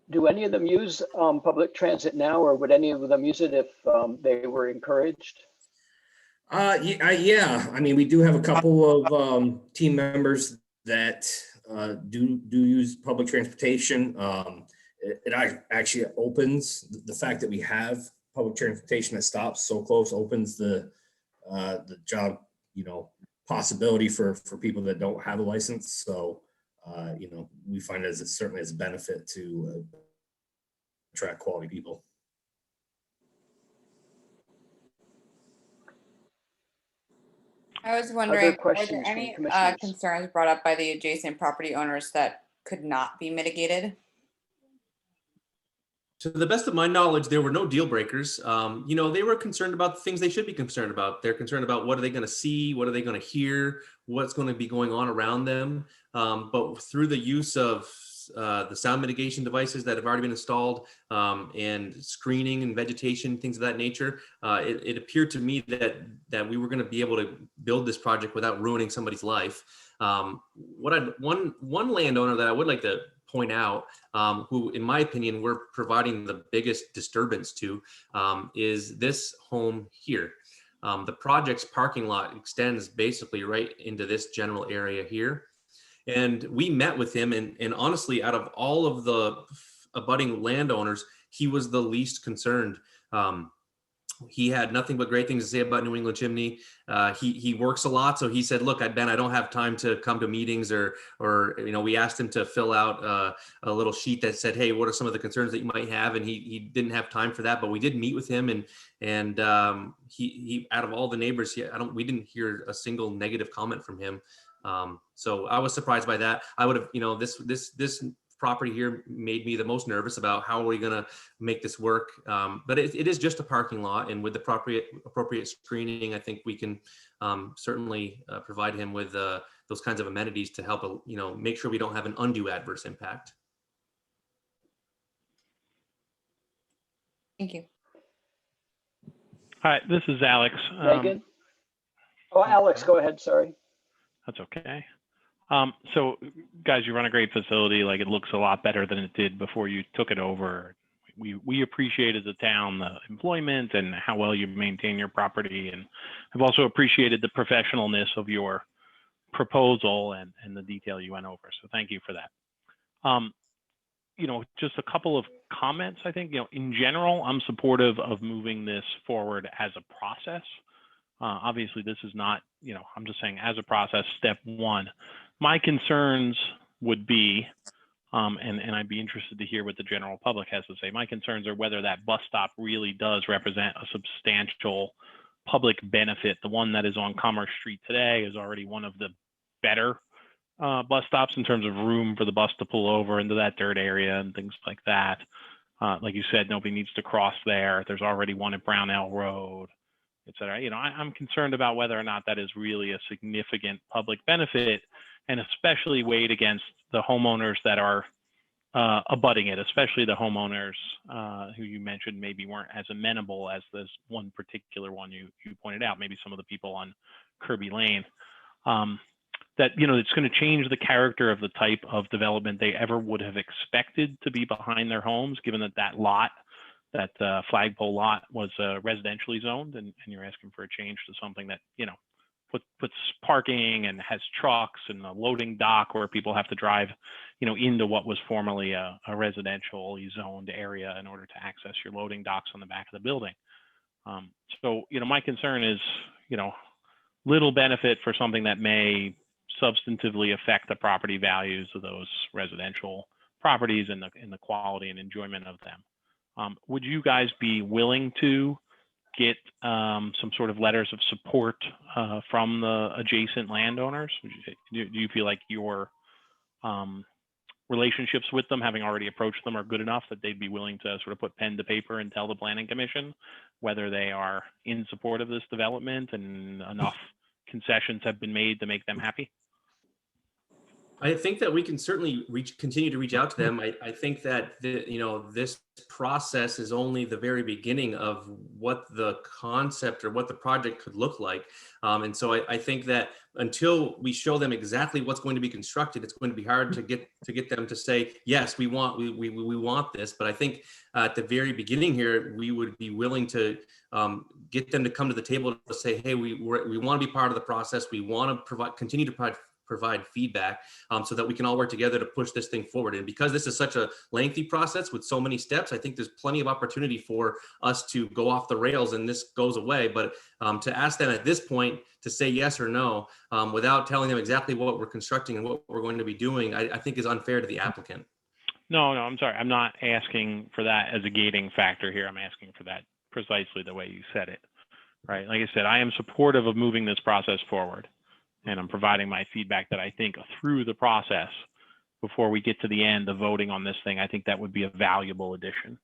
Do any of them use public transit now, or would any of them use it if they were encouraged? Yeah. I mean, we do have a couple of team members that do use public transportation. It actually opens the fact that we have public transportation that stops so close, opens the job, possibility for people that don't have a license. So, we find it certainly as a benefit to attract quality people. I was wondering, are questions there from any commissioners? concerns brought up by the adjacent property owners that could not be mitigated? To the best of my knowledge, there were no deal breakers. They were concerned about the things they should be concerned about. They're concerned about what are they going to see, what are they going to hear, what's going to be going on around them. But through the use of the sound mitigation devices that have already been installed, and screening and vegetation, things of that nature, it appeared to me that we were going to be able to build this project without ruining somebody's life. One landowner that I would like to point out, who in my opinion we're providing the biggest disturbance to, is this home here. The project's parking lot extends basically right into this general area here. And we met with him, and honestly, out of all of the abutting landowners, he was the least concerned. he had nothing but great things to say about New England Chimney. He works a lot, so he said, "Look, Ben, I don't have time to come to meetings, or we asked him to fill out a little sheet that said, hey, what are some of the concerns that you might have?" And he didn't have time for that, but we did meet with him, and he out of all the neighbors, we didn't hear a single negative comment from him. So I was surprised by that. I would have, this property here made me the most nervous about how are we going to make this work. But it is just a parking lot, and with the appropriate screening, I think we can certainly provide him with those kinds of amenities to help, make sure we don't have an undue adverse impact. Thank you. Hi, this is Alex. Megan? Oh, Alex, go ahead, sorry. That's okay. So guys, you run a great facility. Like, it looks a lot better than it did before you took it over. We appreciate as a town the employment and how well you maintain your property. And I've also appreciated the professionalness of your proposal and the detail you went over. So thank you for that. Just a couple of comments. I think, in general, I'm supportive of moving this forward as a process. Obviously, this is not, I'm just saying as a process, step one. My concerns would be, and I'd be interested to hear what the general public has to say. My concerns are whether that bus stop really does represent a substantial public benefit. The one that is on Commerce Street today is already one of the better bus stops in terms of room for the bus to pull over into that dirt area and things like that. Like you said, nobody needs to cross there. There's already one at Brownell Road, et cetera. I'm concerned about whether or not that is really a significant public benefit, and especially weighed against the homeowners that are abutting it, especially the homeowners who you mentioned maybe weren't as amenable as this one particular one you pointed out, maybe some of the people on Kirby Lane. That, it's going to change the character of the type of development they ever would have expected to be behind their homes, given that lot, that flagpole lot, was residentially zoned, and you're asking for a change to something that, puts parking and has trucks and a loading dock where people have to drive, into what was formerly a residentially zoned area in order to access your loading docks on the back of the building. So, my concern is, little benefit for something that may substantively affect the property values of those residential properties and the quality and enjoyment of them. Would you guys be willing to get some sort of letters of support from the adjacent landowners? Do you feel like your relationships with them, having already approached them, are good enough that they'd be willing to sort of put pen to paper and tell the Planning Commission whether they are in support of this development and enough concessions have been made to make them happy? I think that we can certainly continue to reach out to them. I think that this process is only the very beginning of what the concept or what the project could look like. And so I think that until we show them exactly what's going to be constructed, it's going to be hard to get them to say, yes, we want this. But I think at the very beginning here, we would be willing to get them to come to the table to say, hey, we want to be part of the process. We want to continue to provide feedback so that we can all work together to push this thing forward. And because this is such a lengthy process with so many steps, I think there's plenty of opportunity for us to go off the rails and this goes away. But to ask them at this point to say yes or no, without telling them exactly what we're constructing and what we're going to be doing, I think is unfair to the applicant. No, I'm sorry. I'm not asking for that as a gating factor here. I'm asking for that precisely the way you said it, right? Like I said, I am supportive of moving this process forward. And I'm providing my feedback that I think through the process, before we get to the end of voting on this thing, I think that would be a valuable addition.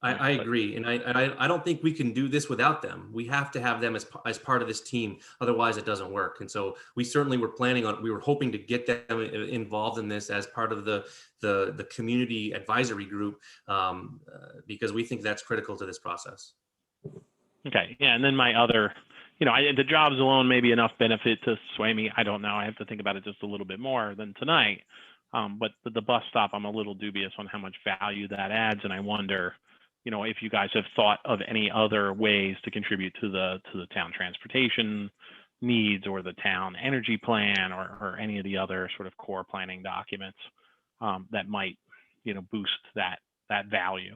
I agree. And I don't think we can do this without them. We have to have them as part of this team. Otherwise, it doesn't work. And so we certainly were we were hoping to get them involved in this as part of the community advisory group because we think that's critical to this process. Okay. Yeah. And then my other, the jobs alone may be enough benefit to sway me. I don't know. I have to think about it just a little bit more than tonight. But the bus stop, I'm a little dubious on how much value that adds. And I wonder, if you guys have thought of any other ways to contribute to the town transportation needs or the town energy plan or any of the other sort of core planning documents that might, boost that value.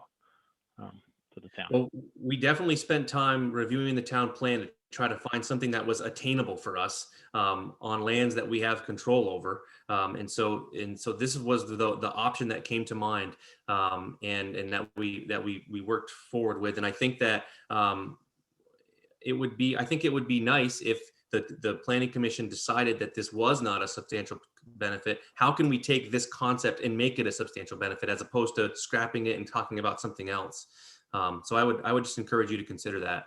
to the town. Well, we definitely spent time reviewing the town plan to try to find something that was attainable for us on lands that we have control over. And so this was the option that came to mind, and that we worked forward with. And I think that it would be nice if the planning commission decided that this was not a substantial benefit. How can we take this concept and make it a substantial benefit as opposed to scrapping it and talking about something else? So I would just encourage you to consider that.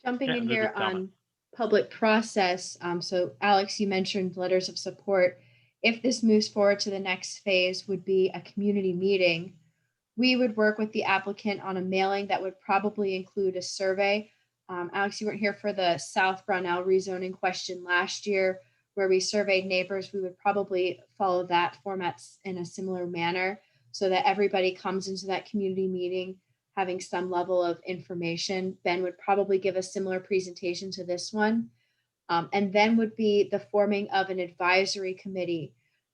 Jumping Yeah, in those are here comments. on public process. So Alex, you mentioned letters of support. If this moves forward to the next phase, would be a community meeting. We would work with the applicant on a mailing that would probably include a survey. Alex, you weren't here for the South Brownell rezoning question last year, where we surveyed neighbors. We would probably follow that format in a similar manner so that everybody comes into that community meeting having some level of information. Ben would probably give a similar presentation to this one. And then would be the forming of an advisory committee.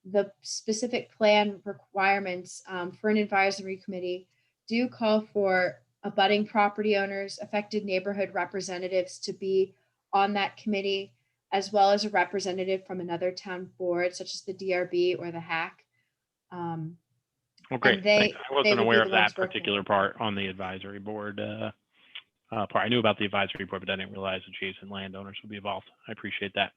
The specific plan requirements for an advisory committee do call for abutting property owners, affected neighborhood representatives to be on that committee, as well as a representative from another town board, such as the DRB or the HAC. Well, great. Thanks. I wasn't would be aware the of that ones working particular part on the advisory board. Part. I knew about the advisory board, but I didn't realize adjacent landowners would be involved. I appreciate that.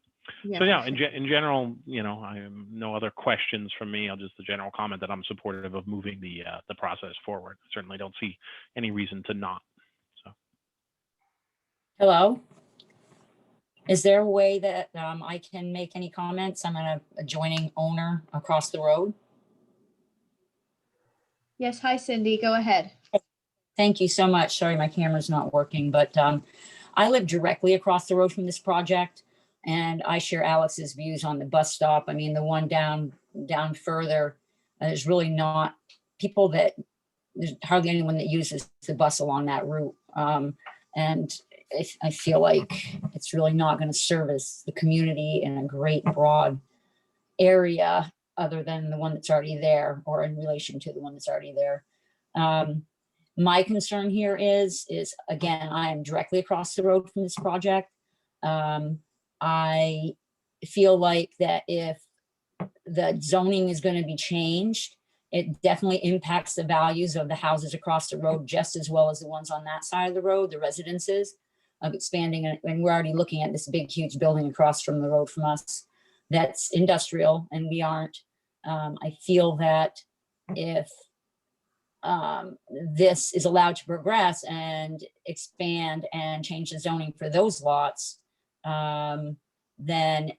So yeah, in general, I have no other questions from me. I'll just the general comment that I'm supportive of moving the process forward. I certainly don't see any reason to not. So. Hello. Is there a way that I can make any comments? I'm an adjoining owner across the road. Yes, hi Cindy, go ahead. Thank you so much. Sorry, my camera's not working, but I live directly across the road from this project, and I share Alex's views on the bus stop. I mean, the one down further, there's really not people that, there's hardly anyone that uses the bus along that route. And I feel like it's really not going to service the community in a great broad area other than the one that's already there, or in relation to the one that's already there. My concern here is again, I am directly across the road from this project. I feel like that if the zoning is going to be changed, it definitely impacts the values of the houses across the road just as well as the ones on that side of the road, the residences of expanding. And we're already looking at this big, huge building across from the road from us that's industrial, and we aren't. I feel that if this is allowed to progress and expand and change the zoning for those lots, then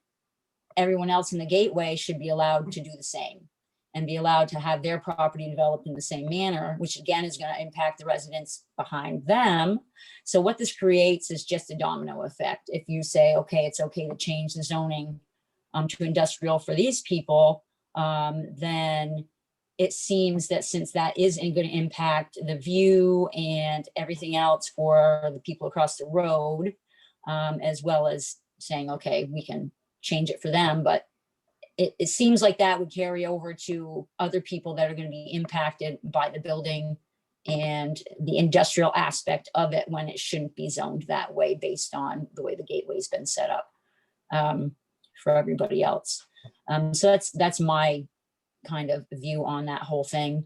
everyone else in the gateway should be allowed to do the same and be allowed to have their property developed in the same manner, which again is going to impact the residents behind them. So what this creates is just a domino effect. If you say, okay, it's okay to change the zoning to industrial for these people, then it seems that since that isn't going to impact the view and everything else for the people across the road, as well as saying, okay, we can change it for them, but it seems like that would carry over to other people that are going to be impacted by the building and the industrial aspect of it when it shouldn't be zoned that way based on the way the gateway's been set up for everybody else. So that's my kind of view on that whole thing,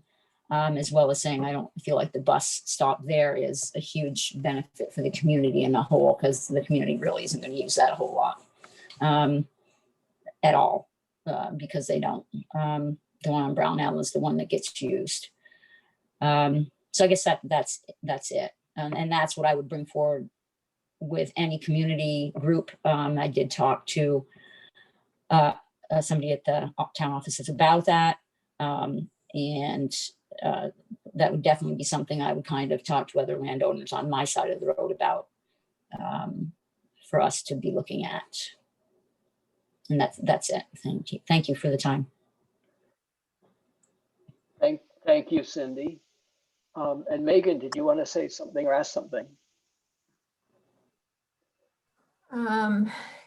as well as saying I don't feel like the bus stop there is a huge benefit for the community in a whole, because the community really isn't going to use that a whole lot at all, because they don't. The one on Brownell is the one that gets used. So I guess that's it, and that's what I would bring forward with any community group. I did talk to somebody at the town offices about that. And that would definitely be something I would kind of talk to other landowners on my side of the road about for us to be looking at. And that's it. Thank you. Thank you for the time. Thank you, Cindy. And Megan, did you want to say something or ask something?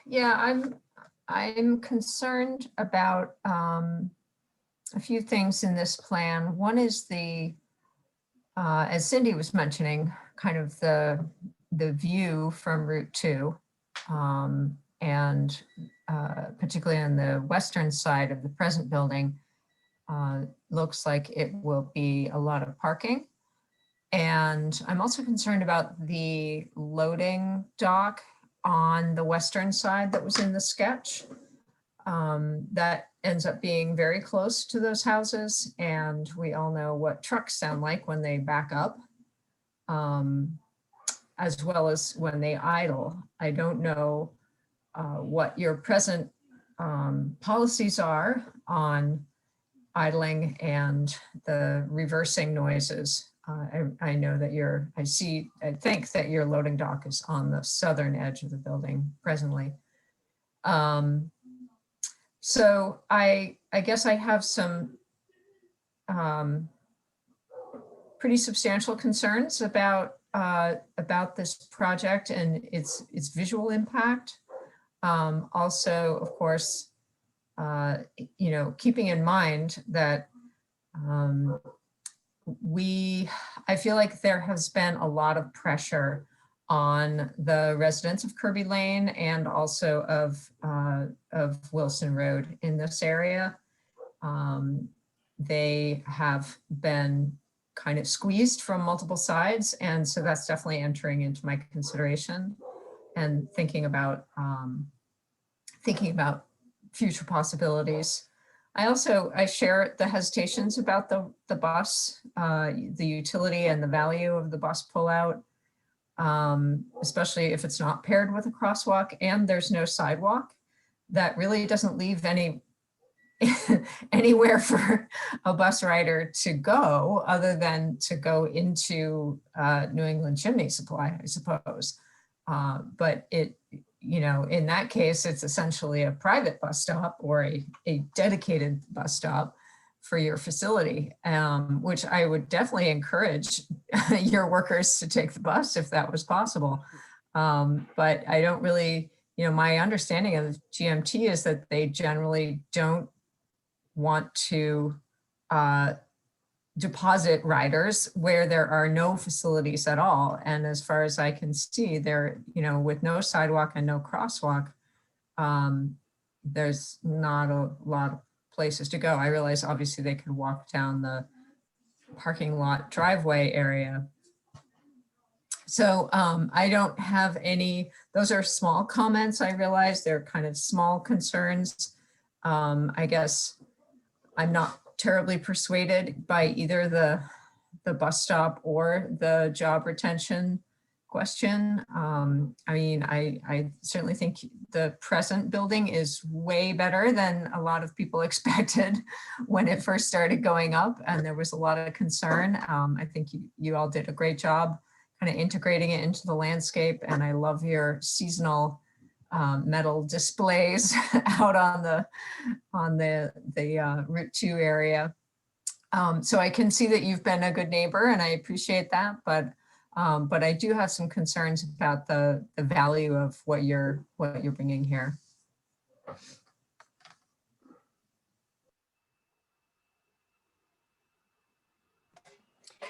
Yeah, I'm concerned about a few things in this plan. One is the as Cindy was mentioning, kind of the view from Route 2, and particularly on the western side of the present building, looks like it will be a lot of parking. And I'm also concerned about the loading dock on the western side that was in the sketch. That ends up being very close to those houses, and we all know what trucks sound like when they back up, as well as when they idle. I don't know what your present policies are on idling and the reversing noises. I know that I think that your loading dock is on the southern edge of the building presently. So I guess I have some pretty substantial concerns about this project and its visual impact. Also, of course, keeping in mind that I feel like there has been a lot of pressure on the residents of Kirby Lane and also of Wilson Road in this area. They have been kind of squeezed from multiple sides, and so that's definitely entering into my consideration and thinking about future possibilities. I share the hesitations about the bus, the utility and the value of the bus pullout, especially if it's not paired with a crosswalk and there's no sidewalk. That really doesn't leave anywhere for a bus rider to go other than to go into New England Chimney Supply, I suppose. But in that case, it's essentially a private bus stop or a dedicated bus stop for your facility, which I would definitely encourage your workers to take the bus if that was possible. But I don't really, my understanding of GMT is that they generally don't want to deposit riders where there are no facilities at all. And as far as I can see, there, with no sidewalk and no crosswalk, there's not a lot of places to go. I realize obviously they could walk down the parking lot driveway area. So I don't have any, those are small comments. I realize they're kind of small concerns. I guess I'm not terribly persuaded by either the bus stop or the job retention question. I mean, I certainly think the present building is way better than a lot of people expected when it first started going up, and there was a lot of concern. I think you all did a great job kind of integrating it into the landscape, and I love your seasonal metal displays out on the Route 2 area. So I can see that you've been a good neighbor, and I appreciate that, but I do have some concerns about the value of what you're bringing here.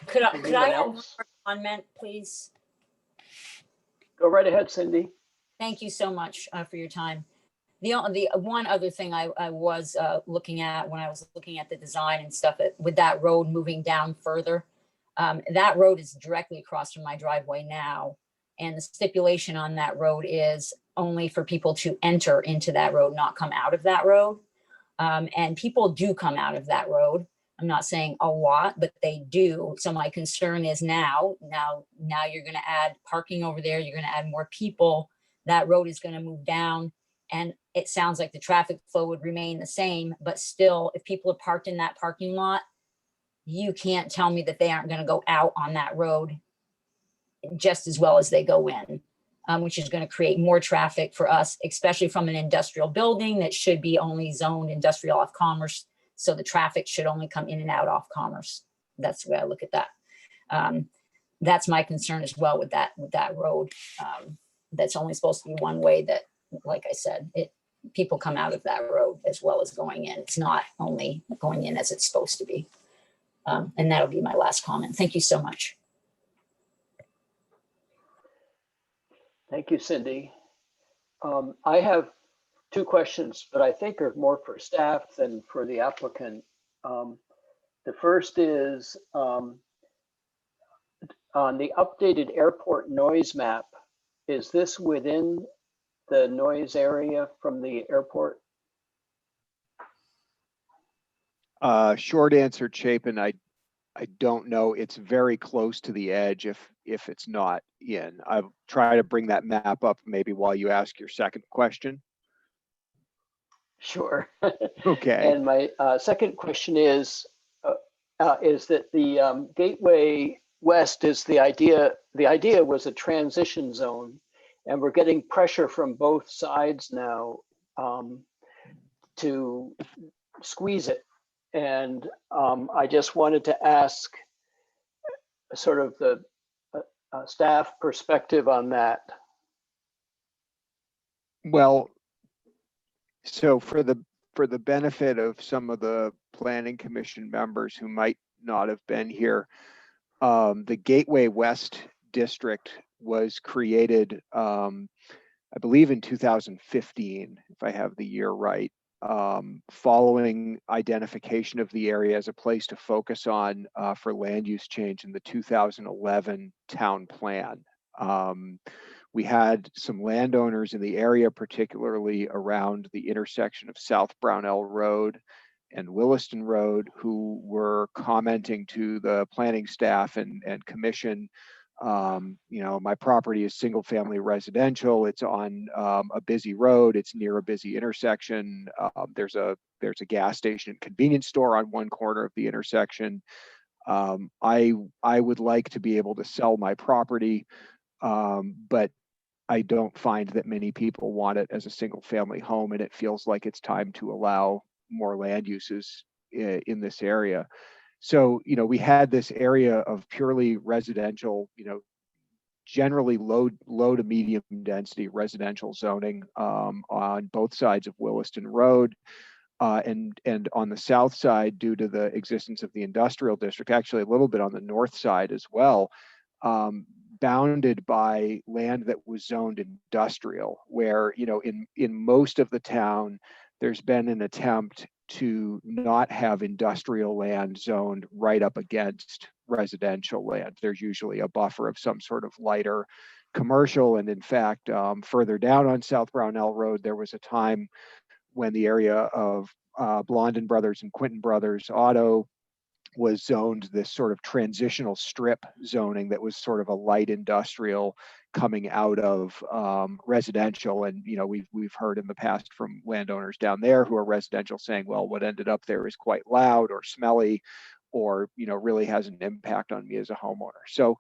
Could I Anyone have else? a comment, please? Go right ahead, Cindy. Thank you so much for your time. The one other thing I was looking at when I was looking at the design and stuff, with that road moving down further, that road is directly across from my driveway now. And the stipulation on that road is only for people to enter into that road, not come out of that road. And people do come out of that road. I'm not saying a lot, but they do. So my concern is now you're going to add parking over there. You're going to add more people. That road is going to move down. And it sounds like the traffic flow would remain the same, but still, if people are parked in that parking lot, you can't tell me that they aren't going to go out on that road just as well as they go in, which is going to create more traffic for us, especially from an industrial building that should be only zoned industrial off Commerce. So the traffic should only come in and out off Commerce. That's the way I look at that. That's my concern as well with that road. That's only supposed to be one way. That, like I said, people come out of that road as well as going in. It's not only going in as it's supposed to be. And that'll be my last comment. Thank you so much. Thank you, Cindy. I have two questions, but I think are more for staff than for the applicant. The first is on the updated airport noise map, is this within the noise area from the airport? Short answer, Chapin, I don't know. It's very close to the edge if it's not in. I'll try to bring that map up maybe while you ask your second question. Sure. Okay. And my second question is that the Gateway West is the idea was a transition zone, and we're getting pressure from both sides now to squeeze it. And I just wanted to ask sort of the staff perspective on that. Well, so for the benefit of some of the Planning Commission members who might not have been here, the Gateway West District was created, I believe in 2015, if I have the year right, following identification of the area as a place to focus on for land use change in the 2011 town plan. We had some landowners in the area, particularly around the intersection of South Brownell Road and Williston Road, who were commenting to the planning staff and commission, you know, my property is single family residential. It's on a busy road. It's near a busy intersection. There's a gas station and convenience store on one corner of the intersection. I would like to be able to sell my property, but I don't find that many people want it as a single family home, and it feels like it's time to allow more land uses in this area. So, you know, we had this area of purely residential, you know, generally low to medium density residential zoning on both sides of Williston Road. And on the south side, due to the existence of the industrial district, actually a little bit on the north side as well, bounded by land that was zoned industrial, where, you know, in most of the town, there's been an attempt to not have industrial land zoned right up against residential land. There's usually a buffer of some sort of lighter commercial. And in fact, further down on South Brownell Road, there was a time when the area of Blondin Brothers and Quinton Brothers Auto was zoned this sort of transitional strip zoning that was sort of a light industrial coming out of residential. And, you know, we've heard in the past from landowners down there who are residential saying, well, what ended up there is quite loud or smelly, or, you know, really has an impact on me as a homeowner. So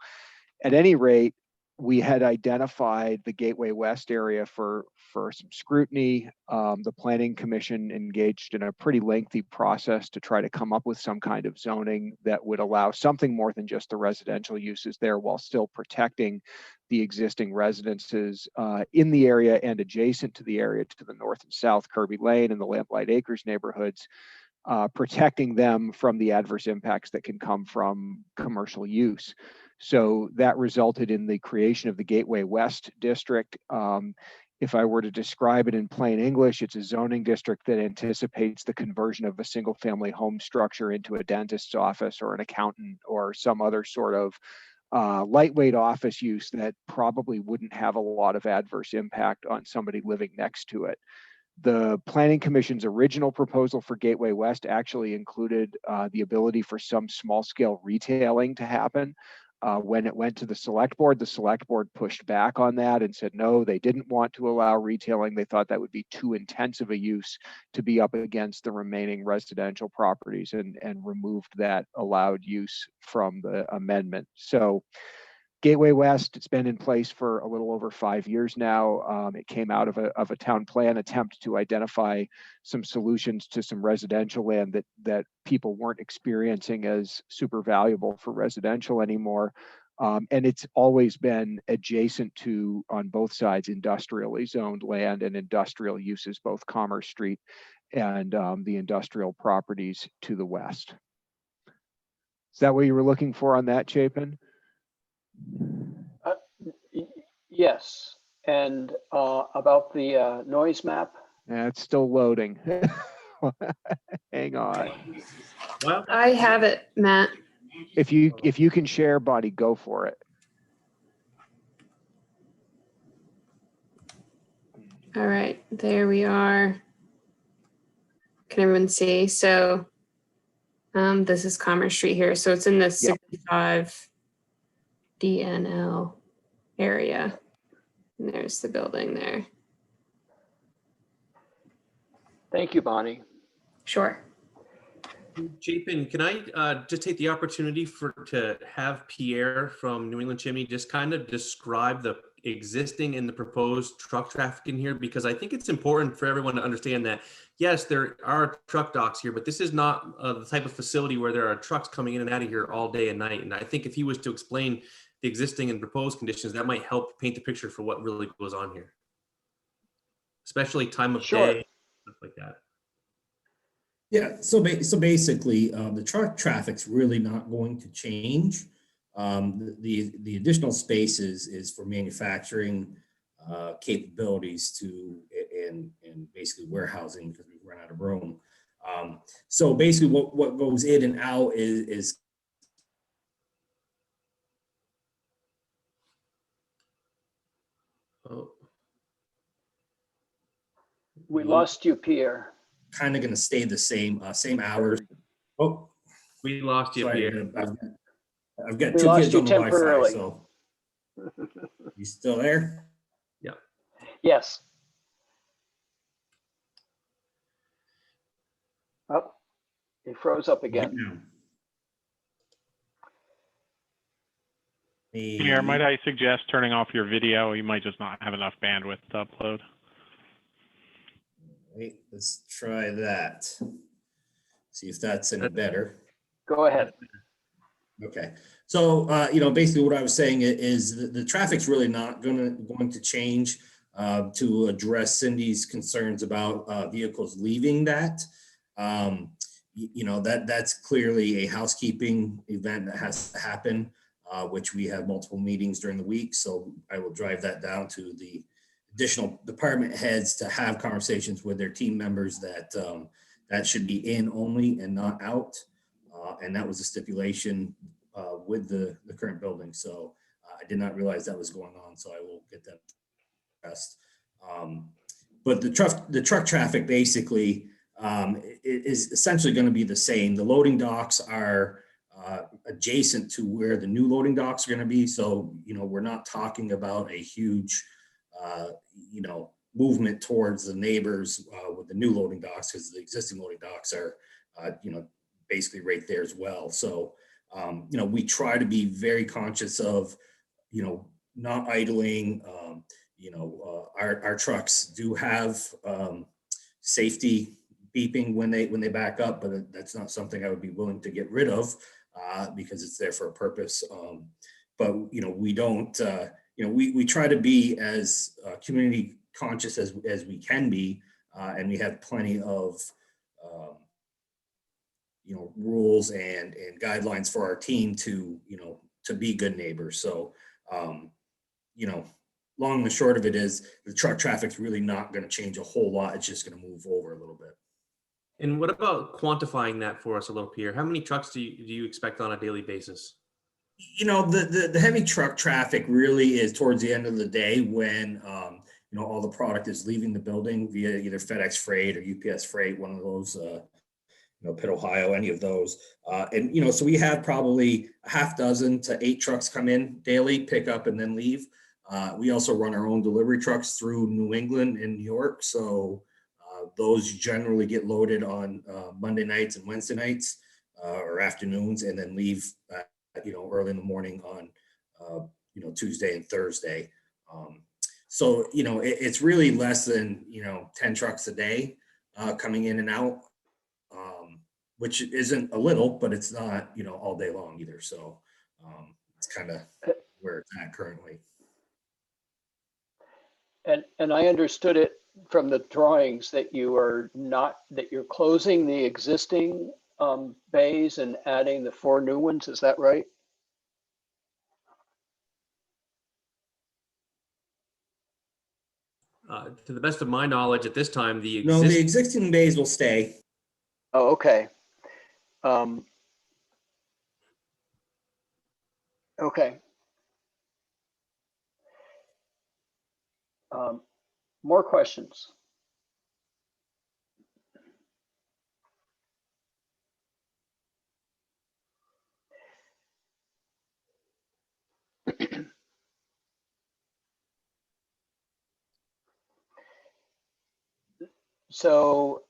at any rate, we had identified the Gateway West area for some scrutiny. The Planning Commission engaged in a pretty lengthy process to try to come up with some kind of zoning that would allow something more than just the residential uses there, while still protecting the existing residences in the area and adjacent to the area to the north and south, Kirby Lane and the Lamplight Acres neighborhoods, protecting them from the adverse impacts that can come from commercial use. So that resulted in the creation of the Gateway West District. If I were to describe it in plain English, it's a zoning district that anticipates the conversion of a single family home structure into a dentist's office or an accountant or some other sort of lightweight office use that probably wouldn't have a lot of adverse impact on somebody living next to it. The Planning Commission's original proposal for Gateway West actually included the ability for some small scale retailing to happen. When it went to the select board pushed back on that and said, no, they didn't want to allow retailing. They thought that would be too intensive a use to be up against the remaining residential properties, and removed that allowed use from the amendment. So Gateway West, it's been in place for a little over 5 years now. It came out of a town plan attempt to identify some solutions to some residential land that people weren't experiencing as super valuable for residential anymore. And it's always been adjacent to, on both sides, industrially zoned land and industrial uses, both Commerce Street and the industrial properties to the west. Is that what you were looking for on that, Chapin? Yes, and about the noise map. Yeah, it's still loading. Hang on. Well, I have it, Matt. If you can share, Bonnie, go for it. All right, there we are. Can everyone see? So this is Commerce Street here. So it's in the 65 DNL area. And there's the building there. Thank you, Bonnie. Sure. Chapin, can I just take the opportunity to have Pierre from New England Chimney just kind of describe the existing and the proposed truck traffic in here? Because I think it's important for everyone to understand that, yes, there are truck docks here, but this is not the type of facility where there are trucks coming in and out of here all day and night. And I think if he was to explain the existing and proposed conditions, that might help paint the picture for what really goes on here, especially time of day, stuff like that. Yeah, so basically, the truck traffic's really not going to change. The additional space is for manufacturing capabilities and basically warehousing because we've run out of room. So basically, what goes in and out is We lost you, Pierre. kind of going to stay the same hours. Oh, We lost you, sorry, Pierre. I've got We two lost kids you on the Wi-Fi, temporarily. so you still there? Yeah. Yes. Oh, he froze up again. Pierre, might I suggest turning off your video? You might just not have enough bandwidth to upload. Wait, let's try that. See if that's any better. Go ahead. Okay, so basically what I was saying is the traffic's really not going to change to address Cindy's concerns about vehicles leaving that. That's clearly a housekeeping event that has to happen, which we have multiple meetings during the week. So I will drive that down to the additional department heads to have conversations with their team members that that should be in only and not out. And that was a stipulation with the current building. So I did not realize that was going on. So I will get that addressed. But the truck traffic basically is essentially going to be the same. The loading docks are adjacent to where the new loading docks are going to be. So, we're not talking about a huge, movement towards the neighbors with the new loading docks, because the existing loading docks are, basically right there as well. So, we try to be very conscious of, not idling. Our trucks do have safety beeping when they back up, but that's not something I would be willing to get rid of because it's there for a purpose. But we don't. We try to be as community conscious as we can be, and we have plenty of rules and guidelines for our team to be good neighbors. So long and the short of it is the truck traffic's really not going to change a whole lot. It's just going to move over a little bit. And what about quantifying that for us a little, Pierre? How many trucks do you expect on a daily basis? The heavy truck traffic really is towards the end of the day when all the product is leaving the building via either FedEx Freight or UPS Freight, one of those, Pitt, Ohio, any of those. So we have probably a half dozen to 8 trucks come in daily, pick up and then leave. We also run our own delivery trucks through New England and New York. So those generally get loaded on Monday nights and Wednesday nights or afternoons, and then leave early in the morning on Tuesday and Thursday. So it's really less than 10 trucks a day coming in and out, which isn't a little, but it's not all day long either. So it's kind of where it's at currently. And I understood it from the drawings that you're closing the existing bays and adding the 4 new ones. Is that right? To the best of my knowledge, at this time, No, the existing bays will stay. Oh, okay. Okay. More questions? So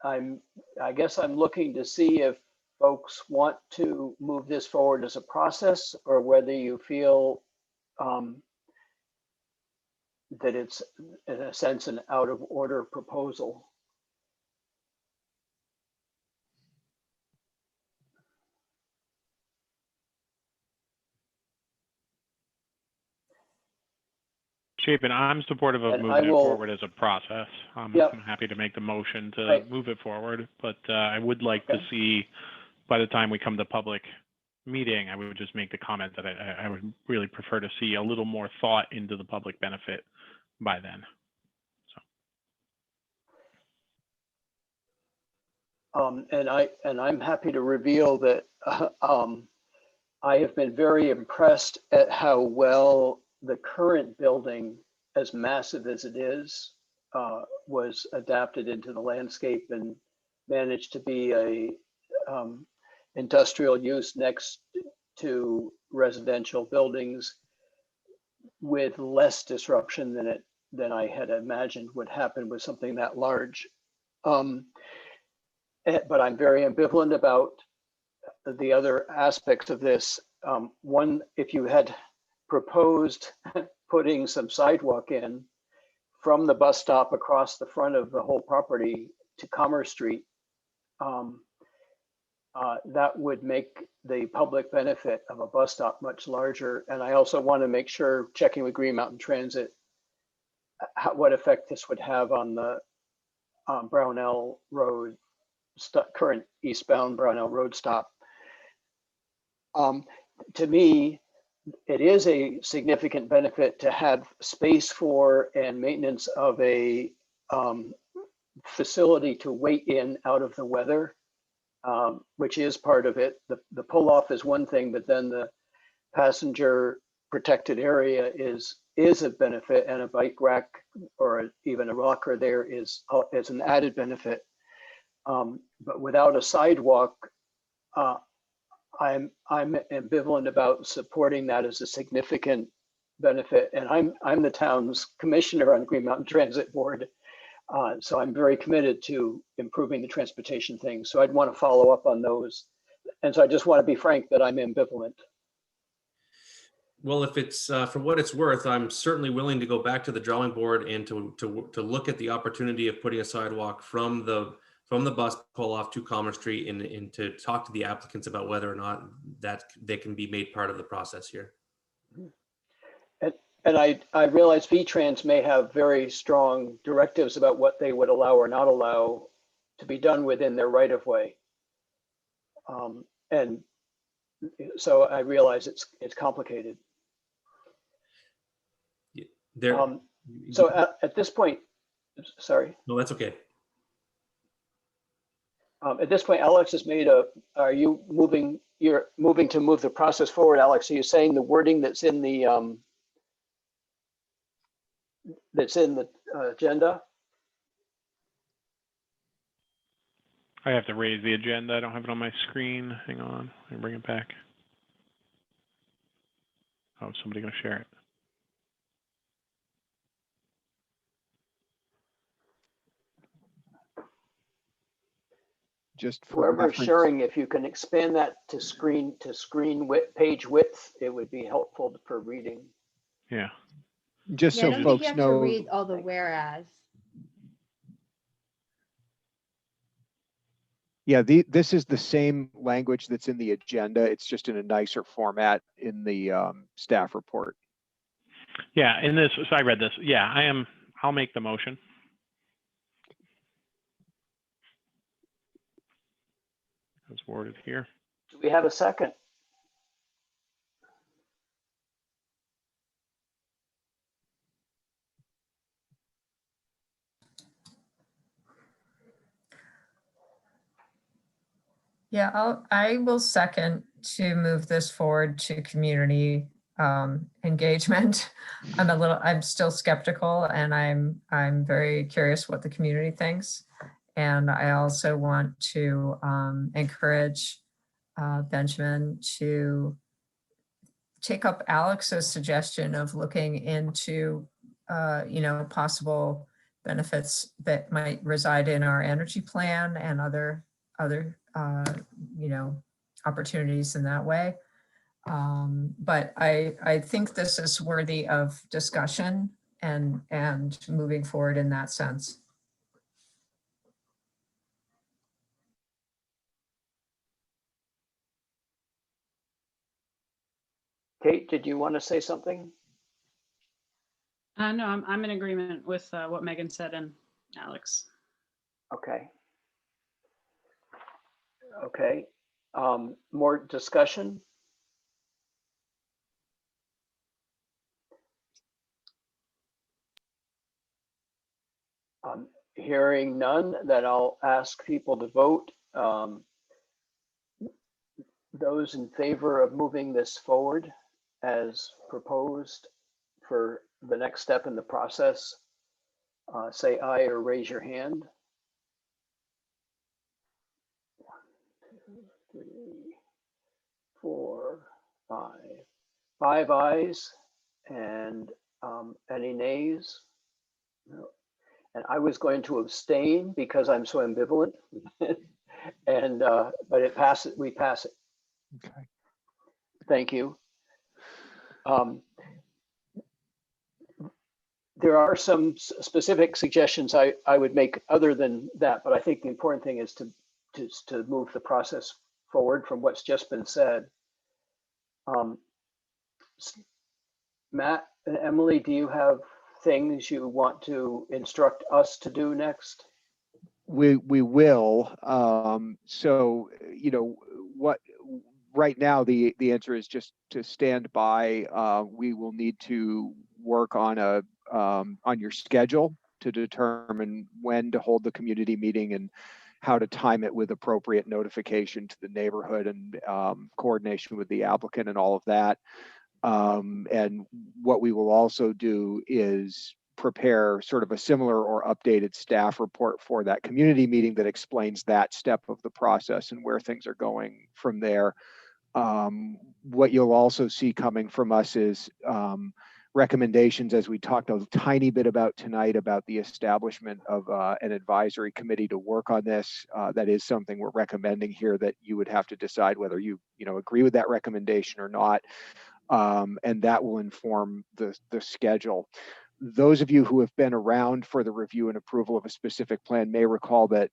I guess I'm looking to see if folks want to move this forward as a process, or whether you feel that it's in a sense an out of order proposal. Chapin, I'm supportive of And moving I it will- forward as a process. Yep. I'm happy to make the motion to Right. move it forward, but I would like to Okay. see, by the time we come to public meeting, I would just make the comment that I would really prefer to see a little more thought into the public benefit by then. And I'm happy to reveal that I have been very impressed at how well the current building, as massive as it is, was adapted into the landscape and managed to be a industrial use next to residential buildings with less disruption than I had imagined would happen with something that large. But I'm very ambivalent about the other aspects of this. One, if you had proposed putting some sidewalk in from the bus stop across the front of the whole property to Commerce Street, that would make the public benefit of a bus stop much larger. And I also want to make sure, checking with Green Mountain Transit, what effect this would have on the Brownell Road, current eastbound Brownell Road stop. To me, it is a significant benefit to have space for and maintenance of a facility to wait in out of the weather, which is part of it. The pull-off is one thing, but then the passenger protected area is a benefit, and a bike rack or even a rocker there is an added benefit. But without a sidewalk, I'm ambivalent about supporting that as a significant benefit. And I'm the town's commissioner on Green Mountain Transit Board, so I'm very committed to improving the transportation thing. So I'd want to follow up on those. And so I just want to be frank that I'm ambivalent. Well, if it's for what it's worth, I'm certainly willing to go back to the drawing board and to look at the opportunity of putting a sidewalk from the bus pull off to Commerce Street and to talk to the applicants about whether or not that they can be made part of the process here. And I realize VTrans may have very strong directives about what they would allow or not allow to be done within their right of way. And so I realize it's complicated. So at this point, sorry. No, that's okay. At this point, Alex has made you're moving to move the process forward, Alex. Are you saying the wording that's in the agenda? I have to raise the agenda. I don't have it on my screen. Hang on, let me bring it back. Oh, somebody gonna share it. Just for Whoever's reference, sharing, if you can expand that to screen width, page width, it would be helpful for reading. Yeah. just Yeah, I so don't think folks you have to know, read all the whereas. yeah, this is the same language that's in the agenda. It's just in a nicer format in the staff report. Yeah, in this, so I read this. Yeah, I'll make the motion. forwarded here. Do we have a second? Yeah, I will second to move this forward to community engagement. I'm still skeptical, and I'm very curious what the community thinks. And I also want to encourage Benjamin to take up Alex's suggestion of looking into, possible benefits that might reside in our energy plan and other opportunities in that way. But I think this is worthy of discussion and moving forward in that sense. Kate, did you want to say something? No, I'm in agreement with what Megan said and Alex. Okay. Okay. More discussion? Hearing none, then I'll ask people to vote. Those in favor of moving this forward as proposed for the next step in the process, say aye or raise your hand. 1, 2, 3, 4, 5. 5 ayes, and any nays? No. And I was going to abstain because I'm so ambivalent. And but it passes. We pass it. Okay. Thank you. There are some specific suggestions I would make other than that, but I think the important thing is to move the process forward from what's just been said. Matt and Emily, do you have things you want to instruct us to do next? We will. So, what right now the answer is just to stand by. We will need to work on on your schedule to determine when to hold the community meeting and how to time it with appropriate notification to the neighborhood and coordination with the applicant and all of that. And what we will also do is prepare sort of a similar or updated staff report for that community meeting that explains that step of the process and where things are going from there. What you'll also see coming from us is recommendations, as we talked a tiny bit about tonight, about the establishment of an advisory committee to work on this. That is something we're recommending here, that you would have to decide whether you agree with that recommendation or not. And that will inform the schedule. Those of you who have been around for the review and approval of a specific plan may recall that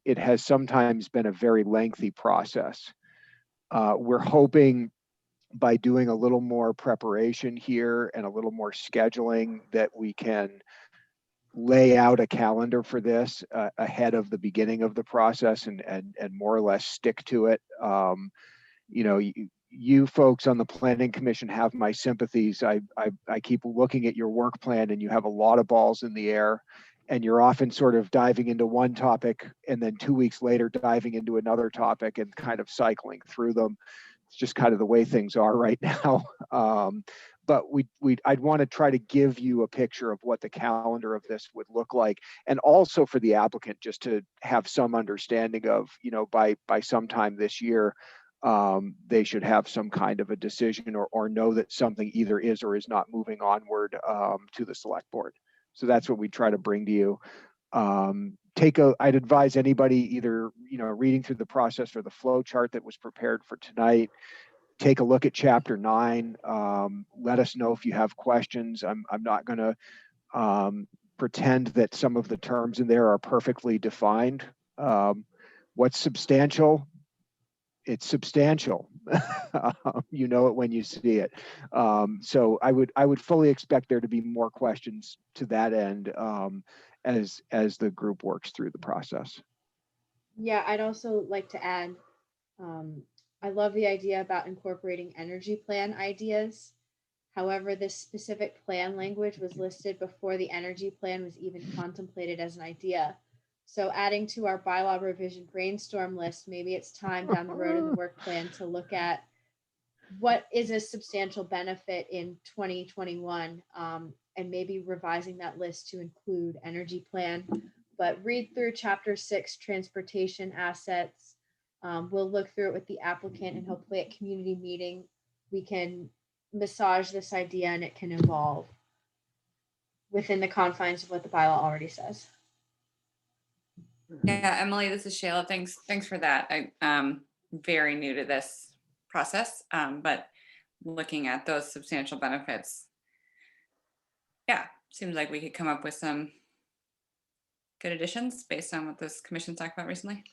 it has sometimes been a very lengthy process. We're hoping by doing a little more preparation here and a little more scheduling that we can lay out a calendar for this ahead of the beginning of the process and more or less stick to it. You folks on the planning commission have my sympathies. I keep looking at your work plan, and you have a lot of balls in the air, and you're often sort of diving into one topic and then 2 weeks later diving into another topic and kind of cycling through them. It's just kind of the way things are right now. But I'd want to try to give you a picture of what the calendar of this would look like, and also for the applicant just to have some understanding of, by sometime this year, they should have some kind of a decision or know that something either is or is not moving onward to the select board. So that's what we try to bring to you. I'd advise anybody either, reading through the process or the flow chart that was prepared for tonight, take a look at chapter 9. Let us know if you have questions. I'm not going to pretend that some of the terms in there are perfectly defined. What's substantial? It's substantial. You know it when you see it. So I would fully expect there to be more questions to that end as the group works through the process. Yeah, I'd also like to add, I love the idea about incorporating energy plan ideas. However, this specific plan language was listed before the energy plan was even contemplated as an idea. So adding to our bylaw revision brainstorm list, maybe it's time down the road in the work plan to look at what is a substantial benefit in 2021, and maybe revising that list to include energy plan. But read through chapter 6, transportation assets. We'll look through it with the applicant, and hopefully at community meeting, we can massage this idea and it can evolve within the confines of what the bylaw already says. Yeah, Emily, this is Shayla. Thanks for that. I'm very new to this process, but looking at those substantial benefits, yeah, seems like we could come up with some good additions based on what this commission talked about recently.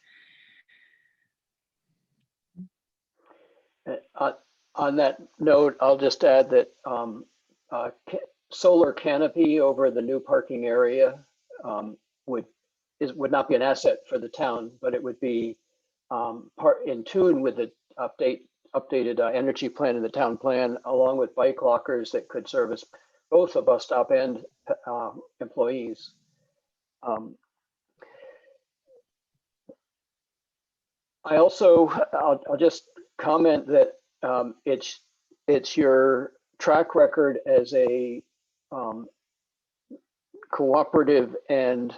On that note, I'll just add that solar canopy over the new parking area would not be an asset for the town, but it would be in tune with the updated energy plan in the town plan, along with bike lockers that could service both a bus stop and employees. I'll just comment that it's your track record as a cooperative and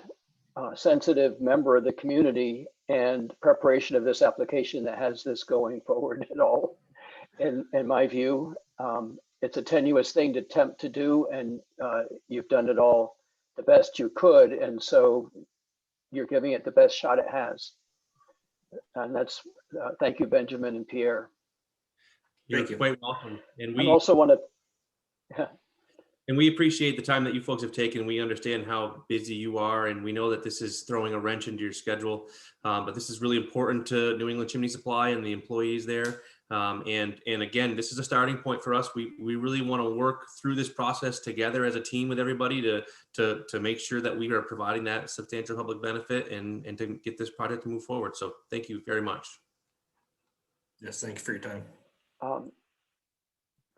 sensitive member of the community and preparation of this application that has this going forward at all. In my view, it's a tenuous thing to attempt to do, and you've done it all the best you could, and so you're giving it the best shot it has. And that's thank you, Benjamin and Pierre. You're quite welcome. And I also want to. And we appreciate the time that you folks have taken. We understand how busy you are, and we know that this is throwing a wrench into your schedule. But this is really important to New England Chimney Supply and the employees there. And again, this is a starting point for us. We really want to work through this process together as a team with everybody to make sure that we are providing that substantial public benefit and to get this project to move forward. So thank you very much. Yes, thank you for your time.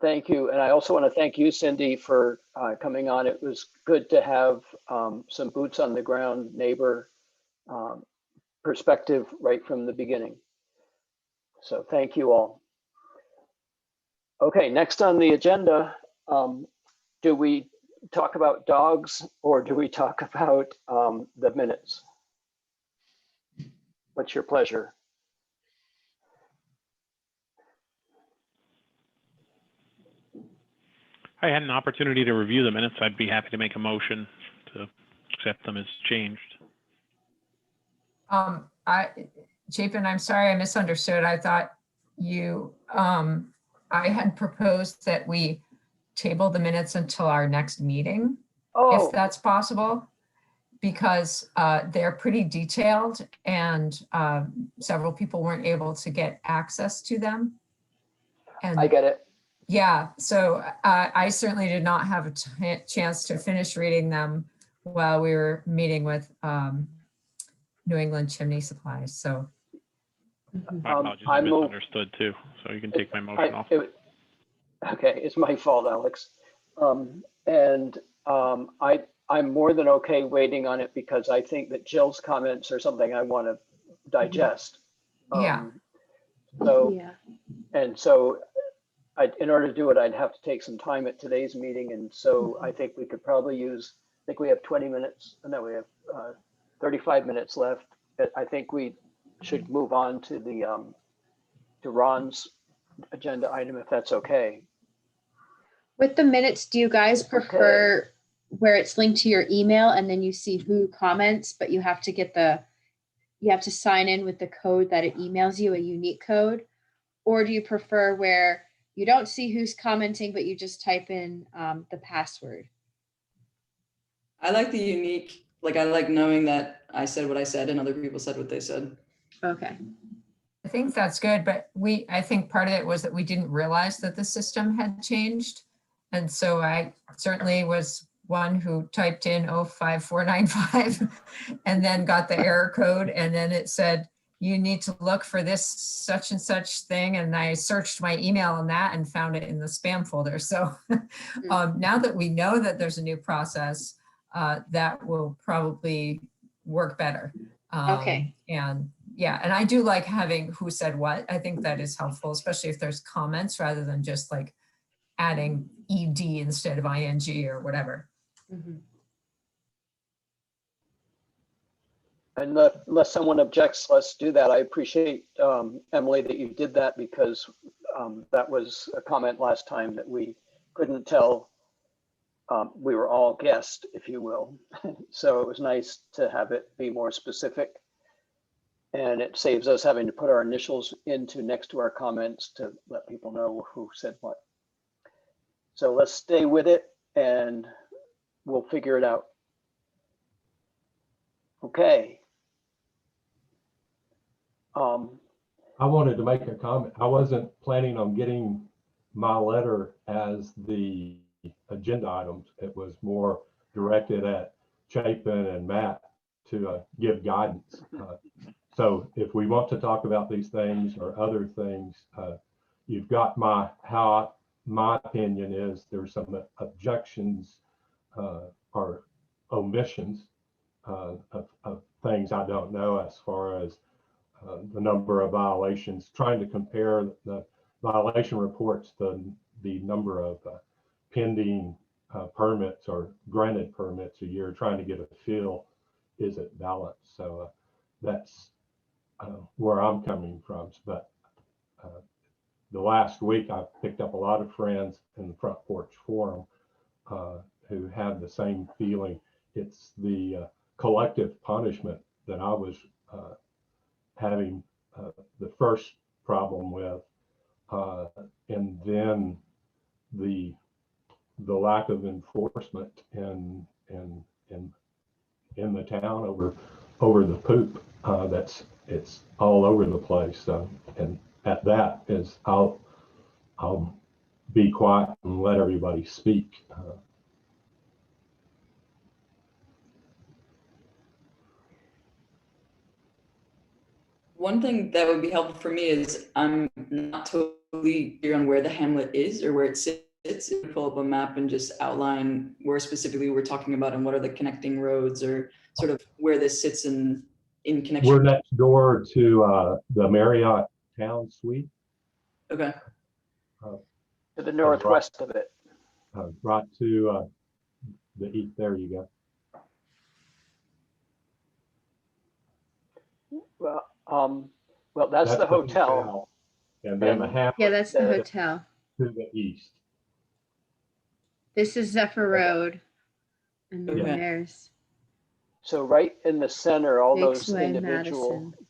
Thank you. And I also want to thank you, Cindy, for coming on. It was good to have some boots on the ground neighbor perspective right from the beginning. So thank you all. Okay, next on the agenda, do we talk about dogs or do we talk about the minutes? What's your pleasure? I had an opportunity to review the minutes. I'd be happy to make a motion to accept them as changed. Chapin, I'm sorry, I misunderstood. I thought you, I had proposed that we table the minutes until our next meeting, if that's possible, because they're pretty detailed and several people weren't able to get access to them. And I get it. yeah, so I certainly did not have a chance to finish reading them while we were meeting with New England Chimney Supplies. So My apologies, I misunderstood too. So you can take my motion off. Okay, it's my fault, Alex. I'm more than okay waiting on it because I think that Jill's comments are something I want to digest. Yeah. So in order to do it, I'd have to take some time at today's meeting. And so I think we could probably use, I think we have 20 minutes. No, we have 35 minutes left. I think we should move on to the to Ron's agenda item, if that's okay. With the minutes, do you guys prefer where it's linked to your email and then you see who comments, but you have to get you have to sign in with the code that it emails you, a unique code? Or do you prefer where you don't see who's commenting, but you just type in the password? I like the unique, like I like knowing that I said what I said and other people said what they said. Okay. I think that's good, but I think part of it was that we didn't realize that the system had changed. And so I certainly was one who typed in 05495 and then got the error code. And then it said, you need to look for this such and such thing. And I searched my email on that and found it in the spam folder. So now that we know that there's a new process, that will probably work better. Okay. And yeah, and I do like having who said what. I think that is helpful, especially if there's comments rather than just like adding ed instead of ing or whatever. Mhm. Unless someone objects, let's do that. I appreciate, Emily, that you did that, because that was a comment last time that we couldn't tell. We were all guessed, if you will. So it was nice to have it be more specific. And it saves us having to put our initials into next to our comments to let people know who said what. So let's stay with it and we'll figure it out. Okay. I wanted to make a comment. I wasn't planning on getting my letter as the agenda items. It was more directed at Chapin and Matt to give guidance. So if we want to talk about these things or other things, you've got my opinion is there's some objections or omissions of things I don't know as far as the number of violations, trying to compare the violation reports, the number of pending permits or granted permits a year, trying to get a feel, is it balanced? So that's where I'm coming from. But the last week I've picked up a lot of friends in the Front Porch Forum who have the same feeling. It's the collective punishment that I was having the first problem with, and then the lack of enforcement in the town over the poop. It's all over the place. And at that is I'll be quiet and let everybody speak. One thing that would be helpful for me is I'm not totally clear on where the hamlet is or where it sits. Pull up a map and just outline where specifically we're talking about and what are the connecting roads, or sort of where this sits in connection. We're next door to the Marriott Town Suite. Okay. To the northwest of it. Right to the east. There you go. Well, that's the hotel. And then the hamlet. Yeah, that's the hotel. To the east. This is Zephyr Road. And then Okay. there's So right in the center, all those Lakesway, individual Madison.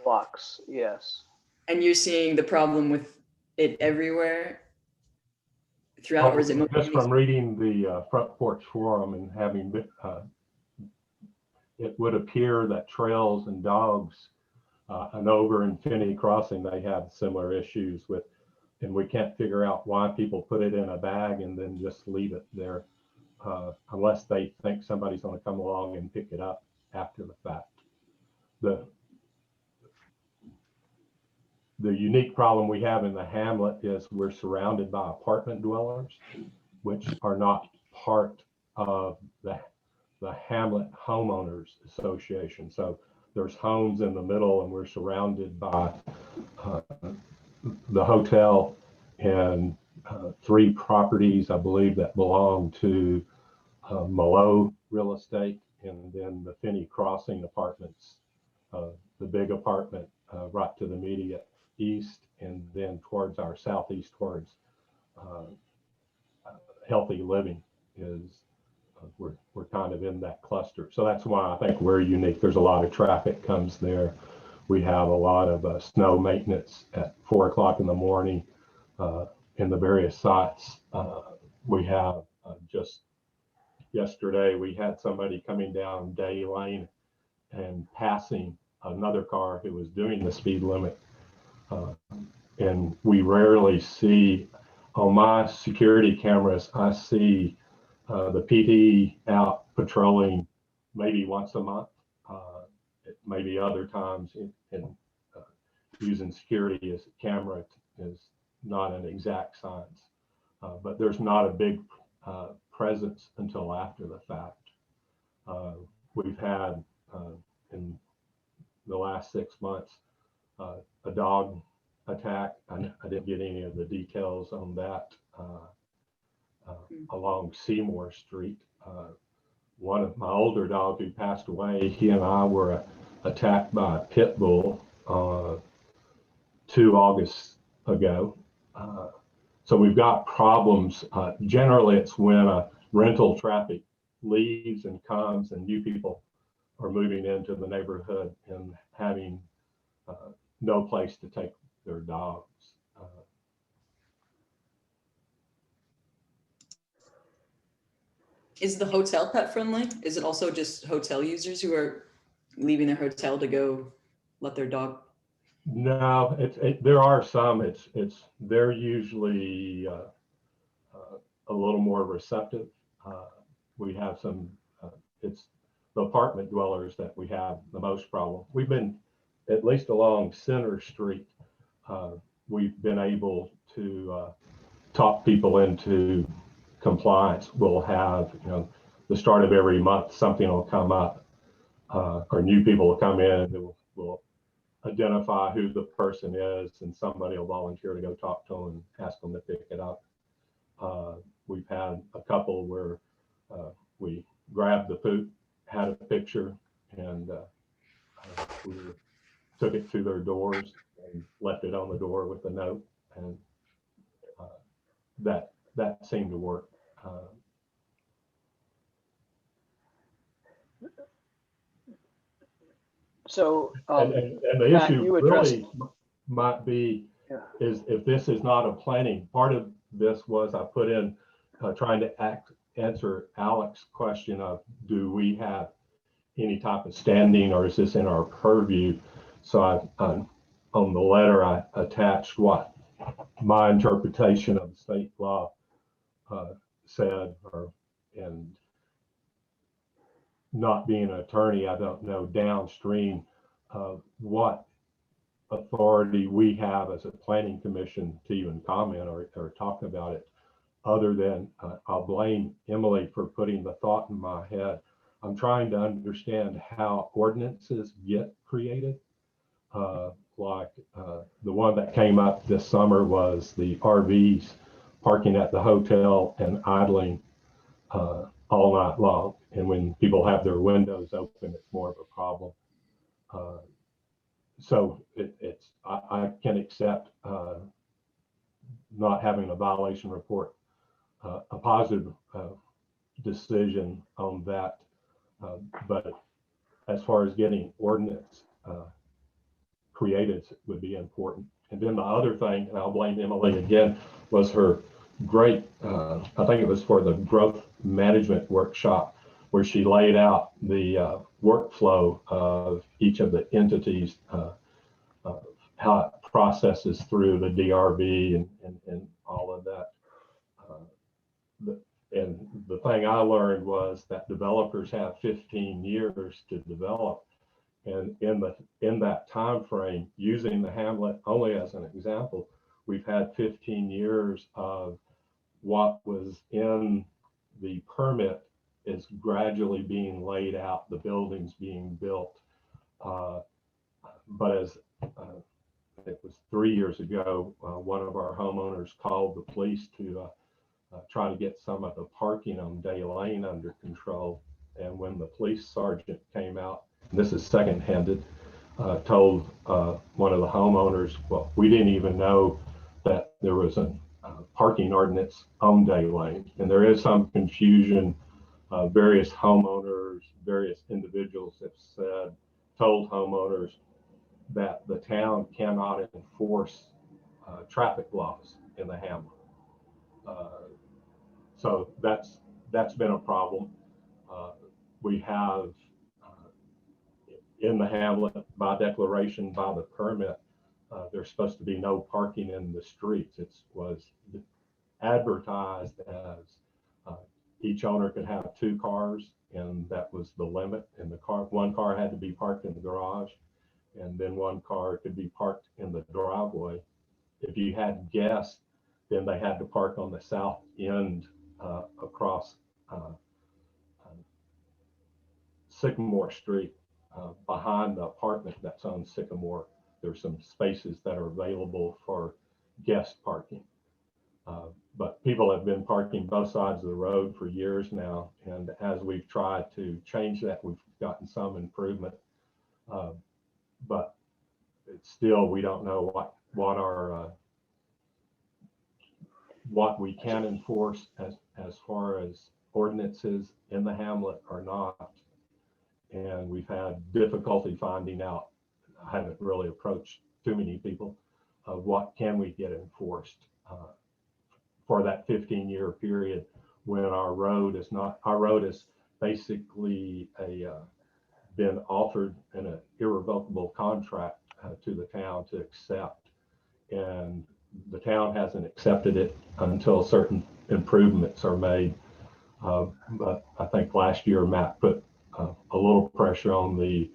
blocks, yes. And you're seeing the problem with it everywhere throughout, or is it Just from reading the Front Porch Forum and having it would appear that trails and dogs and over in Finney Crossing, they have similar issues with, and we can't figure out why people put it in a bag and then just leave it there unless they think somebody's going to come along and pick it up after the fact. The unique problem we have in the hamlet is we're surrounded by apartment dwellers, which are not part of the Hamlet Homeowners Association. So there's homes in the middle and we're surrounded by the hotel and 3 properties, I believe, that belong to Malo Real Estate, and then the Finney Crossing apartments, the big apartment right to the immediate east, and then towards our southeast towards Healthy Living is we're kind of in that cluster. So that's why I think we're unique. There's a lot of traffic comes there. We have a lot of snow maintenance at 4 o'clock in the morning in the various sites. We have just yesterday, we had somebody coming down Day Lane and passing another car who was doing the speed limit. And we rarely see, on my security cameras, I see the PD out patrolling maybe once a month, maybe other times in using security as a camera is not an exact science, but there's not a big presence until after the fact. We've had in the last 6 months a dog attack. I didn't get any of the details on that along Seymour Street. One of my older dogs who passed away, he and I were attacked by a pit bull 2 August ago. So we've got problems. Generally, it's when a rental traffic leaves and comes and new people are moving into the neighborhood and having no place to take their dogs. Is the hotel pet friendly? Is it also just hotel users who are leaving their hotel to go let their dog? No, there are some. They're usually a little more receptive. We have some. It's the apartment dwellers that we have the most problem. We've been, at least along Center Street, we've been able to talk people into compliance. We'll have, the start of every month, something will come up, or new people will come in and we'll identify who the person is, and somebody will volunteer to go talk to them and ask them to pick it up. We've had a couple where we grabbed the poop, had a picture, and we took it to their doors and left it on the door with a note, and that seemed to work. So and the Matt, issue you addressed, really might be yeah. is if this is not a planning. Part of this was I put in trying to answer Alex's question of, do we have any type of standing, or is this in our purview? So on the letter I attached what my interpretation of the state law said, and not being an attorney, I don't know downstream what authority we have as a planning commission to even comment or talk about it, other than I'll blame Emily for putting the thought in my head. I'm trying to understand how ordinances get created. Like the one that came up this summer was the RVs parking at the hotel and idling all night long. And when people have their windows open, it's more of a problem. So I can accept not having a violation report, a positive decision on that. But as far as getting ordinance created would be important. And then the other thing, and I'll blame Emily again, was her great, I think it was for the growth management workshop, where she laid out the workflow of each of the entities, how it processes through the DRB and all of that. And the thing I learned was that developers have 15 years to develop. And in that time frame, using the hamlet only as an example, we've had 15 years of what was in the permit is gradually being laid out, the buildings being built. But as it was 3 years ago, one of our homeowners called the police to try to get some of the parking on Day Lane under control. And when the police sergeant came out, and this is second-handed, told one of the homeowners, well, we didn't even know that there was a parking ordinance on Day Lane. And there is some confusion. Various homeowners, various individuals have said, told homeowners that the town cannot enforce traffic laws in the hamlet. So that's been a problem. We have in the hamlet, by declaration, by the permit, there's supposed to be no parking in the streets. It was advertised as each owner could have 2 cars, and that was the limit. And one car had to be parked in the garage, and then one car could be parked in the driveway. If you had guests, then they had to park on the south end across Sycamore Street, behind the apartment that's on Sycamore. There's some spaces that are available for guest parking. But people have been parking both sides of the road for years now. And as we've tried to change that, we've gotten some improvement. But it's still, we don't know what we can enforce as far as ordinances in the hamlet or not. And we've had difficulty finding out. I haven't really approached too many people of what can we get enforced for that 15-year period when our road is basically been offered an irrevocable contract to the town to accept, and the town hasn't accepted it until certain improvements are made. But I think last year Matt put a little pressure on the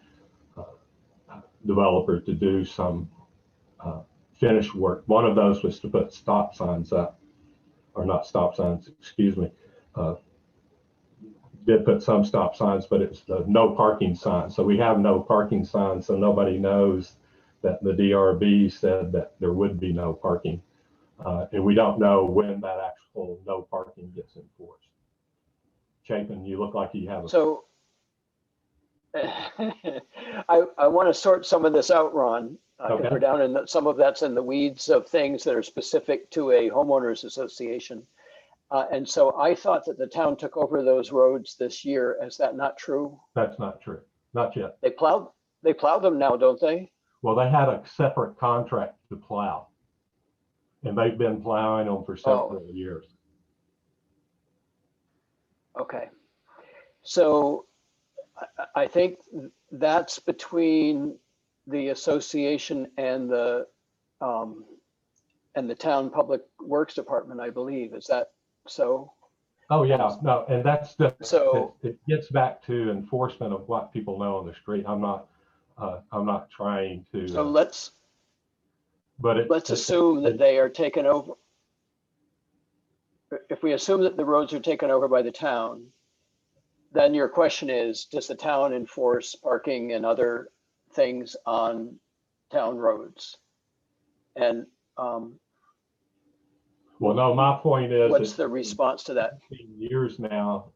developer to do some finish work. One of those was to put stop signs up, or not stop signs, excuse me. Did put some stop signs, but it's the no parking sign. So we have no parking signs, so nobody knows that the DRB said that there would be no parking. And we don't know when that actual no parking gets enforced. Chapin, you look like you have a... So I want to sort some of this out, Ron, because Okay. we're down in some of that's in the weeds of things that are specific to a homeowners association. And so I thought that the town took over those roads this year. Is that not true? That's not true. Not yet. They plow them now, don't they? Well, they had a separate contract to plow, and they've been plowing them for several years. Okay. So I think that's between the association and the town public works department, I believe. Is that so? Oh yeah, no, and that's the, So it gets back to enforcement of what people know on the street. I'm not trying to. So let's But assume that they are taken over. If we assume that the roads are taken over by the town, then your question is, does the town enforce parking and other things on town roads? And well, no, my point is, what's the response to that? Years now,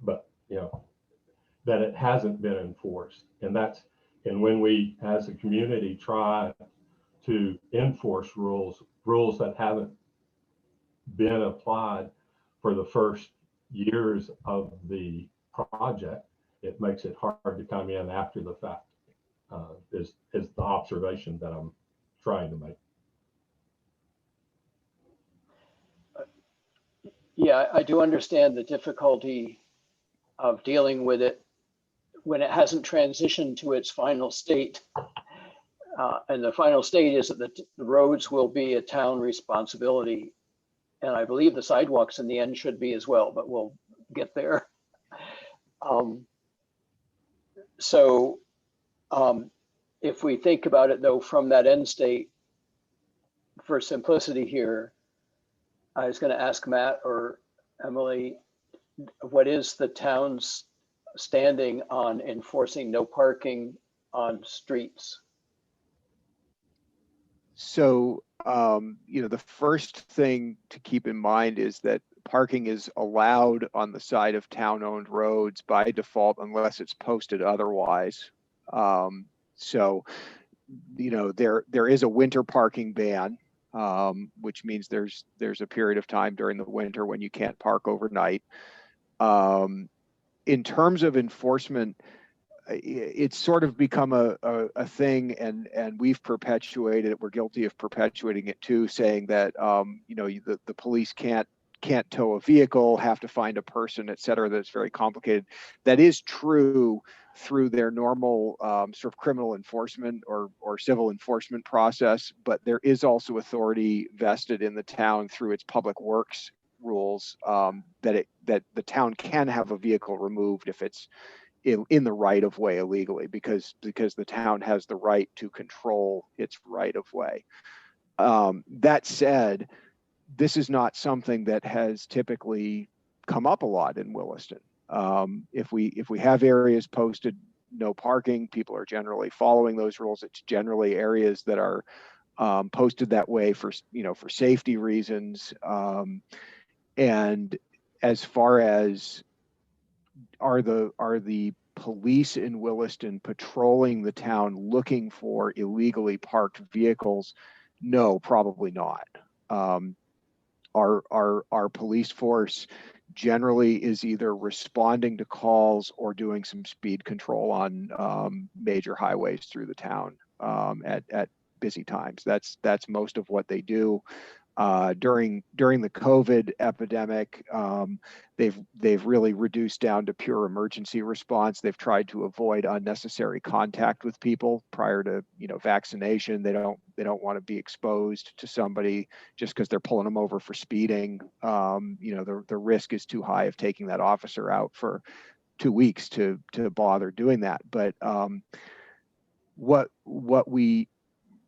but you know that it hasn't been enforced, and when we as a community try to enforce rules that haven't been applied for the first years of the project, it makes it hard to come in after the fact. Is the observation that I'm trying to make. Yeah, I do understand the difficulty of dealing with it when it hasn't transitioned to its final state. And the final state is that the roads will be a town responsibility. And I believe the sidewalks in the end should be as well, but we'll get there. If we think about it though, from that end state, for simplicity here, I was going to ask Matt or Emily, what is the town's standing on enforcing no parking on streets? So, the first thing to keep in mind is that parking is allowed on the side of town-owned roads by default unless it's posted otherwise. So, there is a winter parking ban, which means there's a period of time during the winter when you can't park overnight. In terms of enforcement, it's sort of become a thing, and we've perpetuated it. We're guilty of perpetuating it too, saying that the police can't tow a vehicle, have to find a person, et cetera. That's very complicated. That is true through their normal sort of criminal enforcement or civil enforcement process, but there is also authority vested in the town through its public works rules that the town can have a vehicle removed if in the right of way illegally, because the town has the right to control its right of way. That said, this is not something that has typically come up a lot in Williston. If we have areas posted no parking, people are generally following those rules. It's generally areas that are posted that way for safety reasons. And as far as are the police in Williston patrolling the town looking for illegally parked vehicles? No, probably not. Our police force generally is either responding to calls or doing some speed control on major highways through the town at busy times. That's most of what they do. During the COVID epidemic, they've really reduced down to pure emergency response. They've tried to avoid unnecessary contact with people prior to vaccination. They don't want to be exposed to somebody just because they're pulling them over for speeding. The risk is too high of taking that officer out for 2 weeks to bother doing that. But what we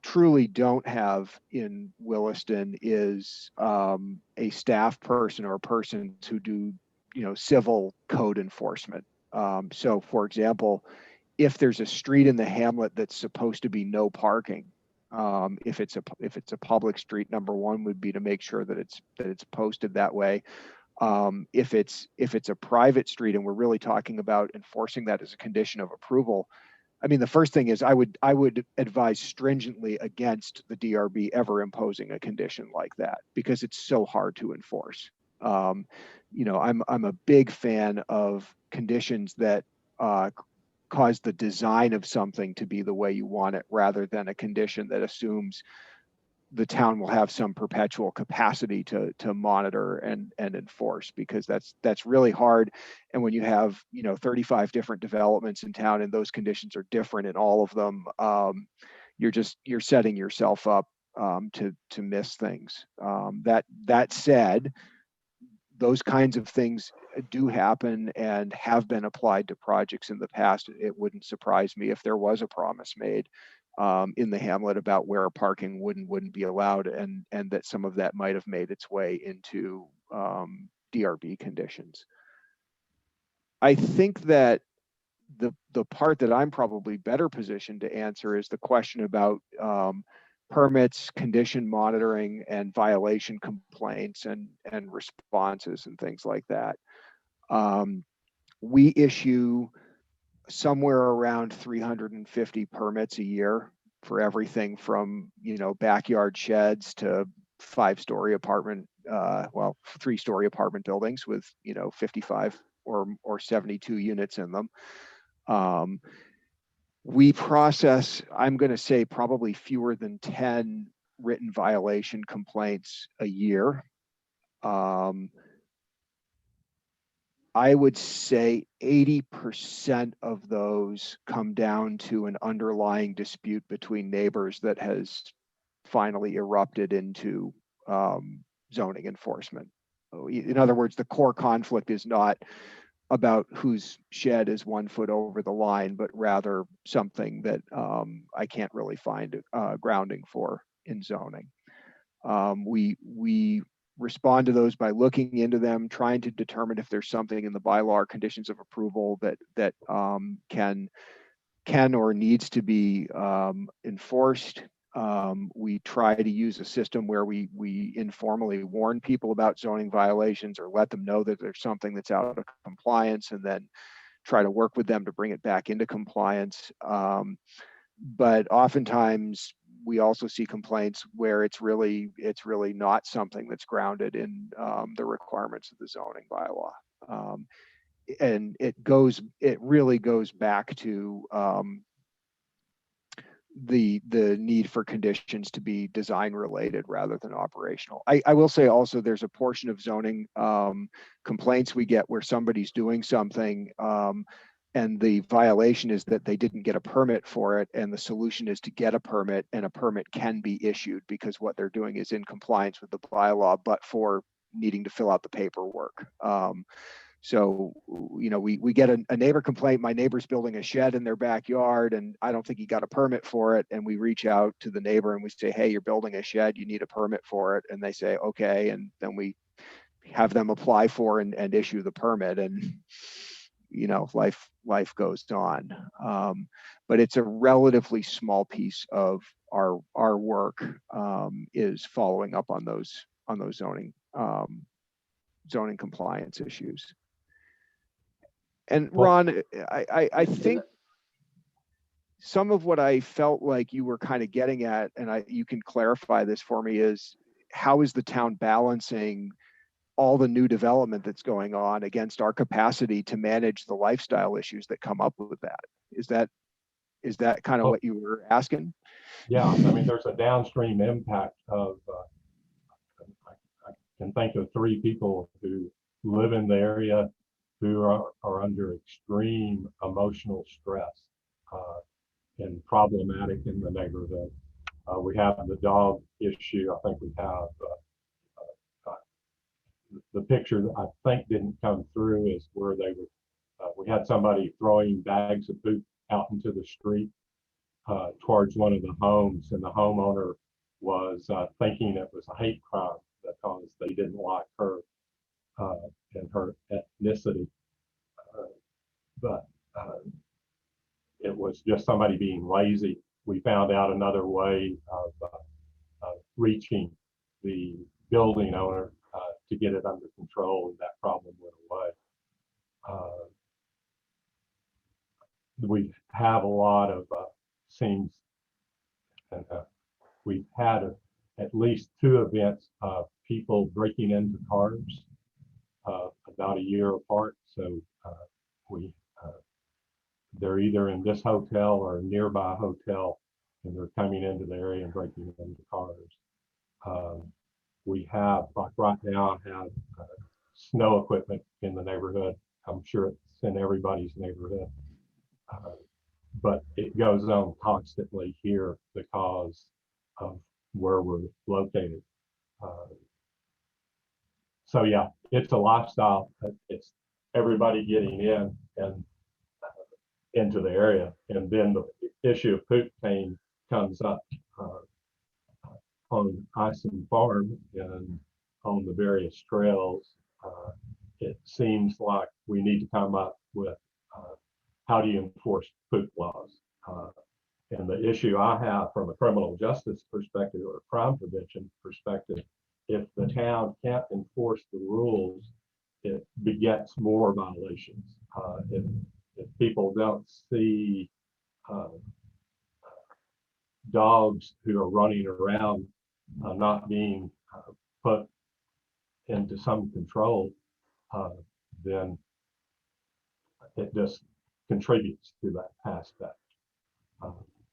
truly don't have in Williston is a staff person or persons who do civil code enforcement. So for example, if there's a street in the hamlet that's supposed to be no parking, if it's a public street, number one would be to make sure that it's posted that way. If it's a private street and we're really talking about enforcing that as a condition of approval, I mean, the first thing is I would advise stringently against the DRB ever imposing a condition like that, because it's so hard to enforce. I'm a big fan of conditions that cause the design of something to be the way you want it, rather than a condition that assumes the town will have some perpetual capacity to monitor and enforce, because that's really hard. And when you have 35 different developments in town and those conditions are different in all of them, you're setting yourself up to miss things. That said, those kinds of things do happen and have been applied to projects in the past. It wouldn't surprise me if there was a promise made in the hamlet about where parking wouldn't be allowed, and that some of that might have made its way into DRB conditions. I think that the part that I'm probably better positioned to answer is the question about permits, condition monitoring, and violation complaints and responses and things like that. We issue somewhere around 350 permits a year for everything from backyard sheds to 5-story apartment, 3-story apartment buildings with 55 or 72 units in them. We process, I'm going to say, probably fewer than 10 written violation complaints a year. I would say 80% of those come down to an underlying dispute between neighbors that has finally erupted into zoning enforcement. In other words, the core conflict is not about whose shed is 1 foot over the line, but rather something that I can't really find grounding for in zoning. We respond to those by looking into them, trying to determine if there's something in the bylaw or conditions of approval that can or needs to be enforced. We try to use a system where we informally warn people about zoning violations or let them know that there's something that's out of compliance, and then try to work with them to bring it back into compliance. But oftentimes we also see complaints where it's really not something that's grounded in the requirements of the zoning bylaw. And it really goes back to the need for conditions to be design related rather than operational. I will say also there's a portion of zoning complaints we get where somebody's doing something and the violation is that they didn't get a permit for it, and the solution is to get a permit, and a permit can be issued because what they're doing is in compliance with the bylaw, but for needing to fill out the paperwork. So, you know, we get a neighbor complaint, my neighbor's building a shed in their backyard and I don't think he got a permit for it. And we reach out to the neighbor and we say, hey, you're building a shed, you need a permit for it. And they say, okay. And then we have them apply for and issue the permit, and you know, life goes on. But it's a relatively small piece of our work, is following up on those zoning compliance issues. And Ron, I think some of what I felt like you were kind of getting at, and you can clarify this for me, is how is the town balancing all the new development that's going on against our capacity to manage the lifestyle issues that come up with that? Is that kind of what you were asking? Yeah, I mean, there's a downstream impact of, I can think of 3 people who live in the area who are under extreme emotional stress and problematic in the neighborhood. We have the dog issue. I think we have the picture that I think didn't come through is where they were, we had somebody throwing bags of poop out into the street towards one of the homes, and the homeowner was thinking it was a hate crime because they didn't like her and her ethnicity. But it was just somebody being lazy. We found out another way of reaching the building owner to get it under control, and that problem went away. We have a lot of scenes, and we've had at least 2 events of people breaking into cars about a year apart. So they're either in this hotel or a nearby hotel, and they're coming into the area and breaking into cars. We have, like right now, have snow equipment in the neighborhood. I'm sure it's in everybody's neighborhood, but it goes on constantly here because of where we're located. So yeah, it's a lifestyle. It's everybody getting in and into the area, and then the issue of poop pain comes up on Ison Farm and on the various trails. It seems like we need to come up with how do you enforce poop laws? And the issue I have from a criminal justice perspective or a crime prevention perspective, if the town can't enforce the rules, it begets more violations. If people don't see dogs who are running around not being put into some control, then it just contributes to that aspect.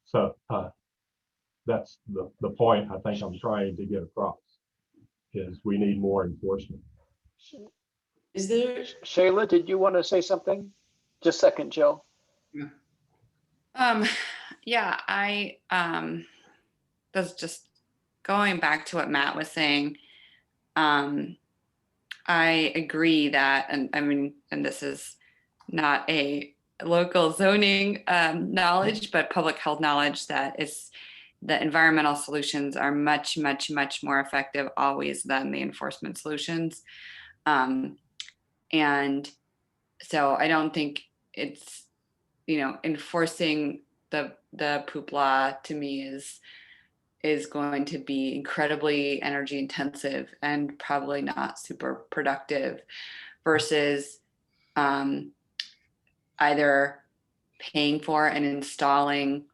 So that's the point I think I'm trying to get across, is we need more enforcement. Is there? Shayla, did you want to say something? Just a second, Jill. Yeah, I was just going back to what Matt was saying. I agree that, and I mean, and this is not a local zoning knowledge, but public health knowledge, that is the environmental solutions are much, much, much more effective always than the enforcement solutions. And so I don't think it's, you know, enforcing the poop law to me is going to be incredibly energy intensive and probably not super productive, versus either paying for and installing,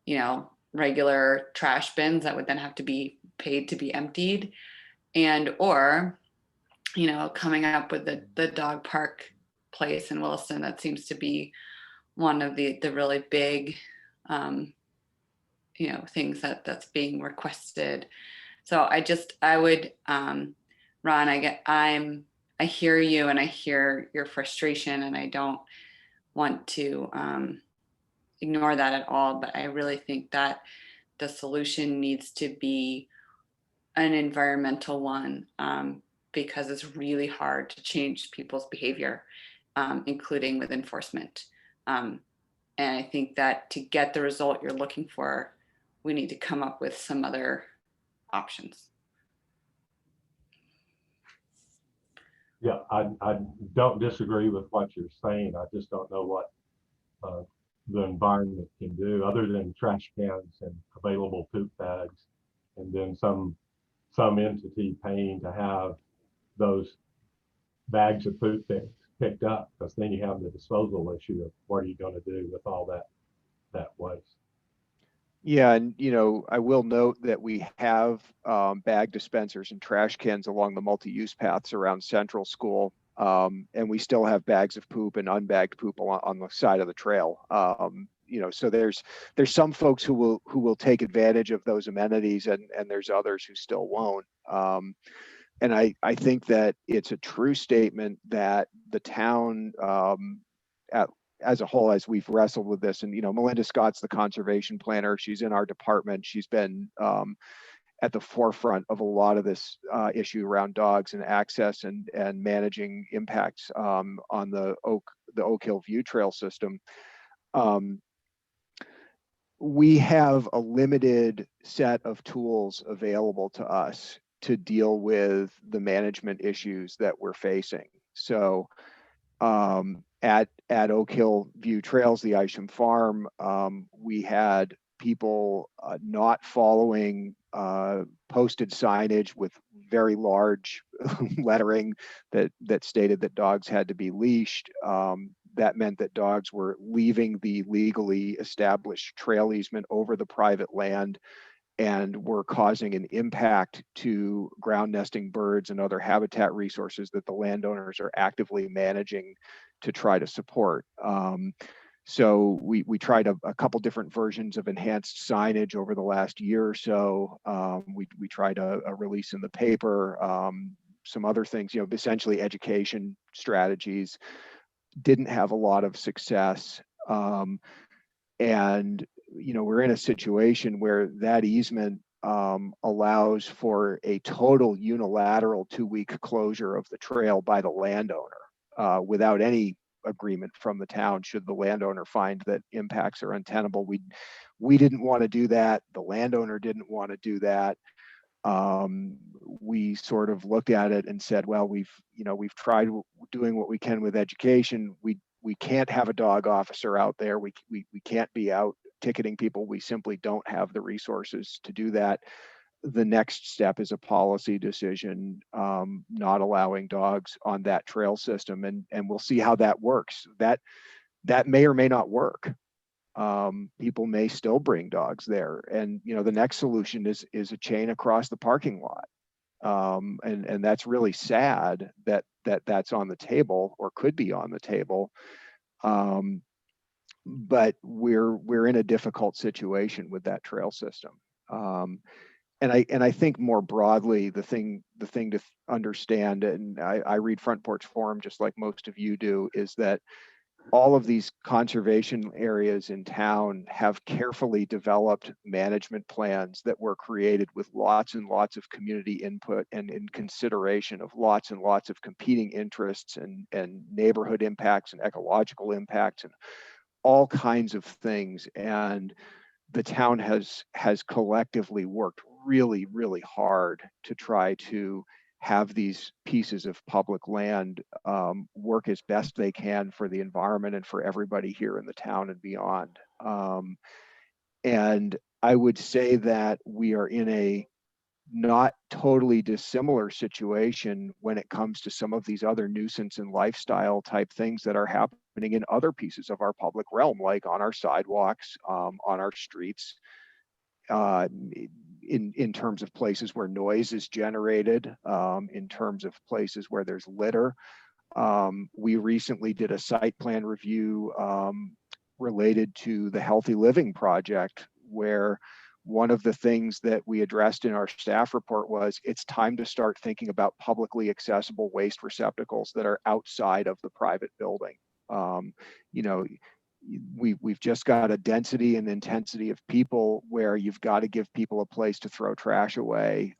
you know, regular trash bins that would then have to be paid to be emptied, and or, you know, coming up with the dog park place in Williston. That seems to be one of the really big you know, things that's being requested. So I would Ron, I hear you and I hear your frustration, and I don't want to ignore that at all, but I really think that the solution needs to be an environmental one, because it's really hard to change people's behavior, including with enforcement. And I think that to get the result you're looking for, we need to come up with some other options. Yeah, I don't disagree with what you're saying. I just don't know what the environment can do other than trash cans and available poop bags, and then some entity paying to have those bags of poop picked up, because then you have the disposal issue of what are you going to do with all that waste. Yeah, and I will note that we have bag dispensers and trash cans along the multi-use paths around Central School, and we still have bags of poop and unbagged poop on the side of the trail. So there's some folks who will take advantage of those amenities, and there's others who still won't. And I think that it's a true statement that the town, as a whole, as we've wrestled with this, and Melinda Scott's the conservation planner. She's in our department. She's been at the forefront of a lot of this issue around dogs and access and managing impacts on the Oak Hill View Trail system. We have a limited set of tools available to us to deal with the management issues that we're facing. So at Oak Hill View Trails, the Isham Farm, we had people not following posted signage with very large lettering that stated that dogs had to be leashed. That meant that dogs were leaving the legally established trail easement over the private land and were causing an impact to ground nesting birds and other habitat resources that the landowners are actively managing to try to support. So we tried a couple different versions of enhanced signage over the last year or so. We tried a release in the paper, some other things, essentially education strategies. Didn't have a lot of success. And we're in a situation where that easement allows for a total unilateral 2-week closure of the trail by the landowner without any agreement from the town. Should the landowner find that impacts are untenable, we didn't want to do that. The landowner didn't want to do that. We sort of looked at it and said, well, we've tried doing what we can with education. We can't have a dog officer out there. We can't be out ticketing people. We simply don't have the resources to do that. The next step is a policy decision, not allowing dogs on that trail system, and we'll see how that works. That may or may not work. People may still bring dogs there, and the next solution is a chain across the parking lot, and that's really sad that's on the table or could be on the table. But we're in a difficult situation with that trail system. And I think more broadly, the thing to understand, and I read Front Porch Forum just like most of you do, is that all of these conservation areas in town have carefully developed management plans that were created with lots and lots of community input and in consideration of lots and lots of competing interests and neighborhood impacts and ecological impacts and all kinds of things. And the town has collectively worked really, really hard to try to have these pieces of public land work as best they can for the environment and for everybody here in the town and beyond. And I would say that we are in a not totally dissimilar situation when it comes to some of these other nuisance and lifestyle type things that are happening in other pieces of our public realm, like on our sidewalks, on our streets, in terms of places where noise is generated, in terms of places where there's litter. We recently did a site plan review related to the Healthy Living Project, where one of the things that we addressed in our staff report was it's time to start thinking about publicly accessible waste receptacles that are outside of the private building. we've just got a density and intensity of people where you've got to give people a place to throw trash away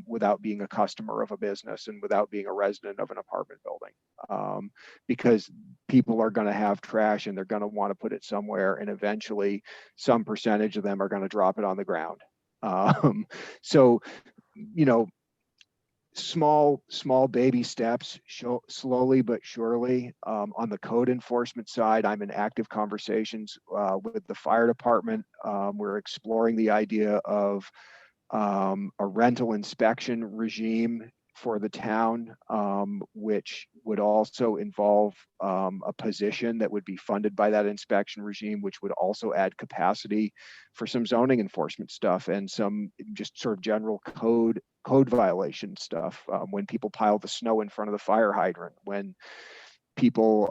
without being a customer of a business and without being a resident of an apartment building, because people are going to have trash and they're going to want to put it somewhere, and eventually some percentage of them are going to drop it on the ground. So, you know, small baby steps, slowly but surely. On the code enforcement side, I'm in active conversations with the fire department. We're exploring the idea of a rental inspection regime for the town, which would also involve a position that would be funded by that inspection regime, which would also add capacity for some zoning enforcement stuff and some just sort of general code violation stuff. When people pile the snow in front of the fire hydrant, when people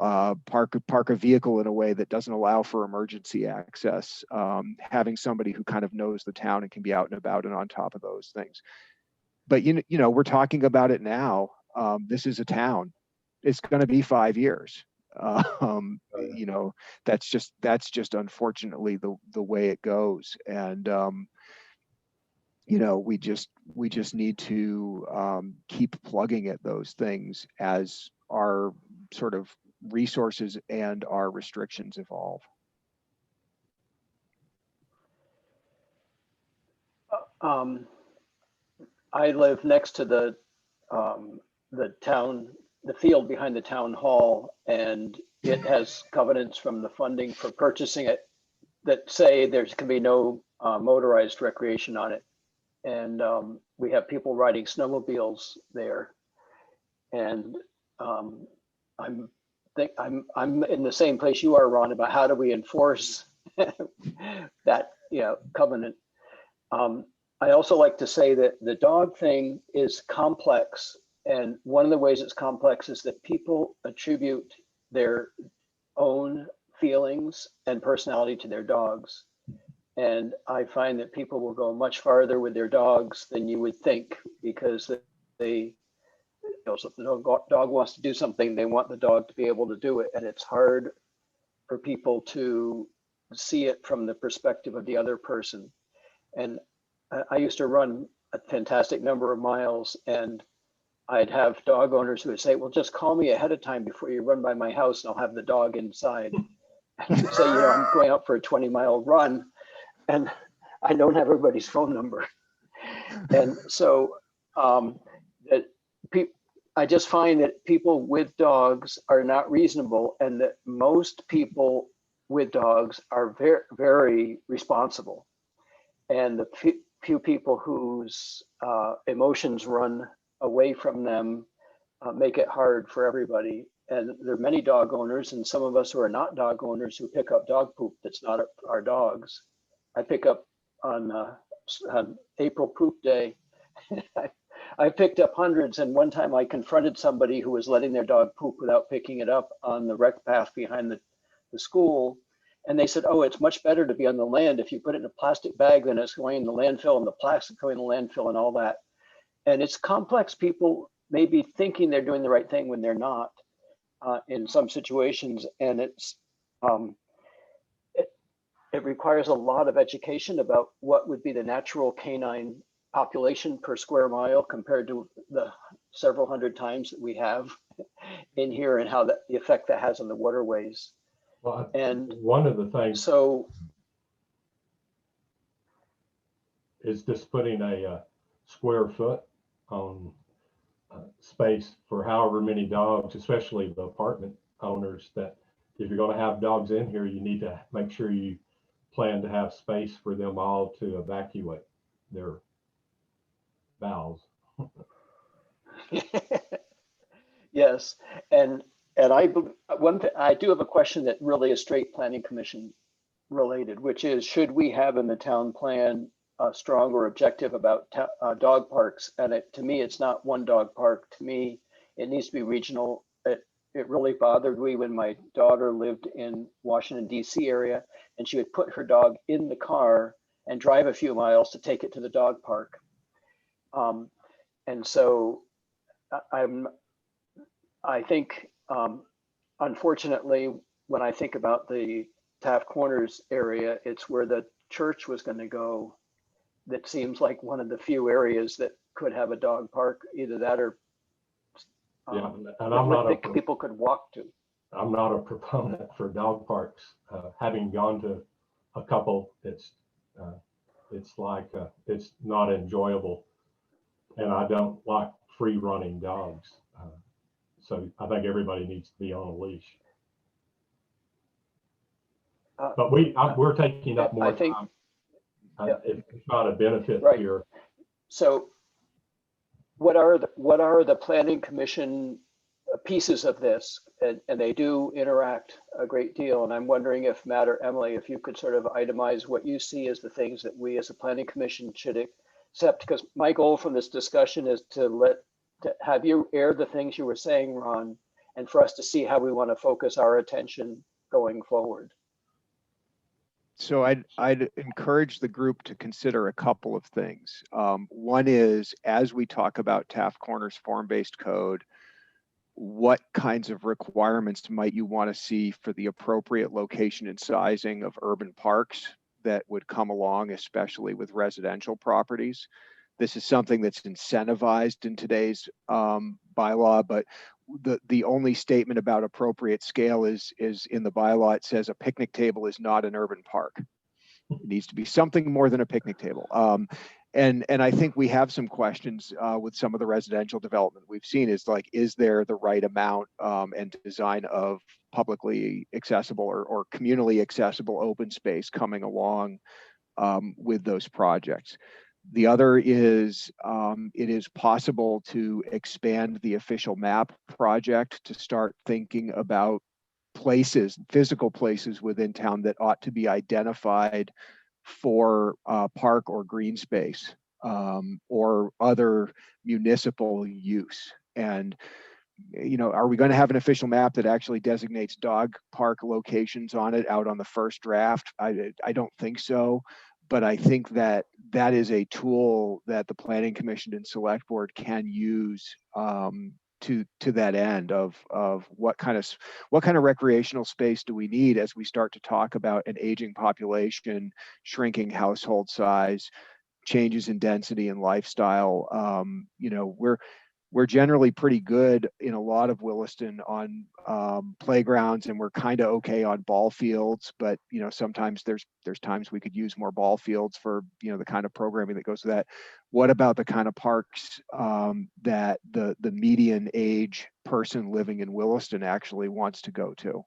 park a vehicle in a way that doesn't allow for emergency access, having somebody who kind of knows the town and can be out and about and on top of those things. But you know, we're talking about it now. This is a town. It's going to be 5 years. You know, that's just unfortunately the way it goes. And you know, we just need to keep plugging at those things as our sort of resources and our restrictions evolve. I live next to the field behind the town hall, and it has covenants from the funding for purchasing it that say there's can be no motorized recreation on it. And we have people riding snowmobiles there. And I'm in the same place you are, Ron, about how do we enforce that, you know, covenant. I also like to say that the dog thing is complex. And one of the ways it's complex is that people attribute their own feelings and personality to their dogs. And I find that people will go much farther with their dogs than you would think, because they, you know, so if the dog wants to do something, they want the dog to be able to do it. And it's hard for people to see it from the perspective of the other person. And I used to run a fantastic number of miles, and I'd have dog owners who would say, well, just call me ahead of time before you run by my house and I'll have the dog inside. And I'd say, you know, I'm going out for a 20-mile run and I don't have everybody's phone number. And so I just find that people with dogs are not reasonable, and that most people with dogs are very, very responsible. And the few people whose emotions run away from them make it hard for everybody. And there are many dog owners, and some of us who are not dog owners, who pick up dog poop that's not our dogs. I pick up on April Poop Day. I picked up hundreds, and one time I confronted somebody who was letting their dog poop without picking it up on the rec path behind the school. And they said, oh, it's much better to be on the land. If you put it in a plastic bag, then it's going in the landfill, and the plastic going in the landfill and all that. And it's complex. People may be thinking they're doing the right thing when they're not in some situations. And it requires a lot of education about what would be the natural canine population per square mile compared to the several hundred times that we have in here, and how the effect that has on the waterways. Well, and one of the things is just putting a square foot on space for however many dogs, especially the apartment owners, that if you're going to have dogs in here, you need to make sure you plan to have space for them all to evacuate their bowels. Yes, and I do have a question that really is straight planning commission related, which is, should we have in the town plan a stronger objective about dog parks? And to me, it's not one dog park. To me, it needs to be regional. It really bothered me when my daughter lived in Washington, D.C. area, and she would put her dog in the car and drive a few miles to take it to the dog park. And so I think, unfortunately, when I think about the Taft Corners area, it's where the church was going to go. That seems like one of the few areas that could have a dog park, either that or Yeah, and I'm not that people could walk to. I'm not a proponent for dog parks. Having gone to a couple, it's like it's not enjoyable, and I don't like free running dogs. So I think everybody needs to be on a leash. But we're taking up more time. It's not a benefit here. So what are the planning commission pieces of this? And they do interact a great deal. And I'm wondering if Matt or Emily, if you could sort of itemize what you see as the things that we as a planning commission should accept, because my goal from this discussion is to have you air the things you were saying, Ron, and for us to see how we want to focus our attention going forward. So I'd encourage the group to consider a couple of things. One is, as we talk about Taft Corners form-based code, what kinds of requirements might you want to see for the appropriate location and sizing of urban parks that would come along, especially with residential properties? This is something that's incentivized in today's bylaw, but the only statement about appropriate scale is in the bylaw. It says a picnic table is not an urban park. It needs to be something more than a picnic table. And I think we have some questions with some of the residential development we've seen is like, is there the right amount and design of publicly accessible or communally accessible open space coming along with those projects? The other is it is possible to expand the official map project to start thinking about places, physical places within town that ought to be identified for park or green space or other municipal use. And, you know, are we going to have an official map that actually designates dog park locations on it out on the first draft? I don't think so. But I think that that is a tool that the Planning Commission and Select Board can use to that end of what kind of recreational space do we need as we start to talk about an aging population, shrinking household size, changes in density and lifestyle. You know, we're generally pretty good in a lot of Williston on playgrounds, and we're kind of okay on ball fields, but you know, sometimes there's times we could use more ball fields for, you know, the kind of programming that goes with that. What about the kind of parks that the median age person living in Williston actually wants to go to?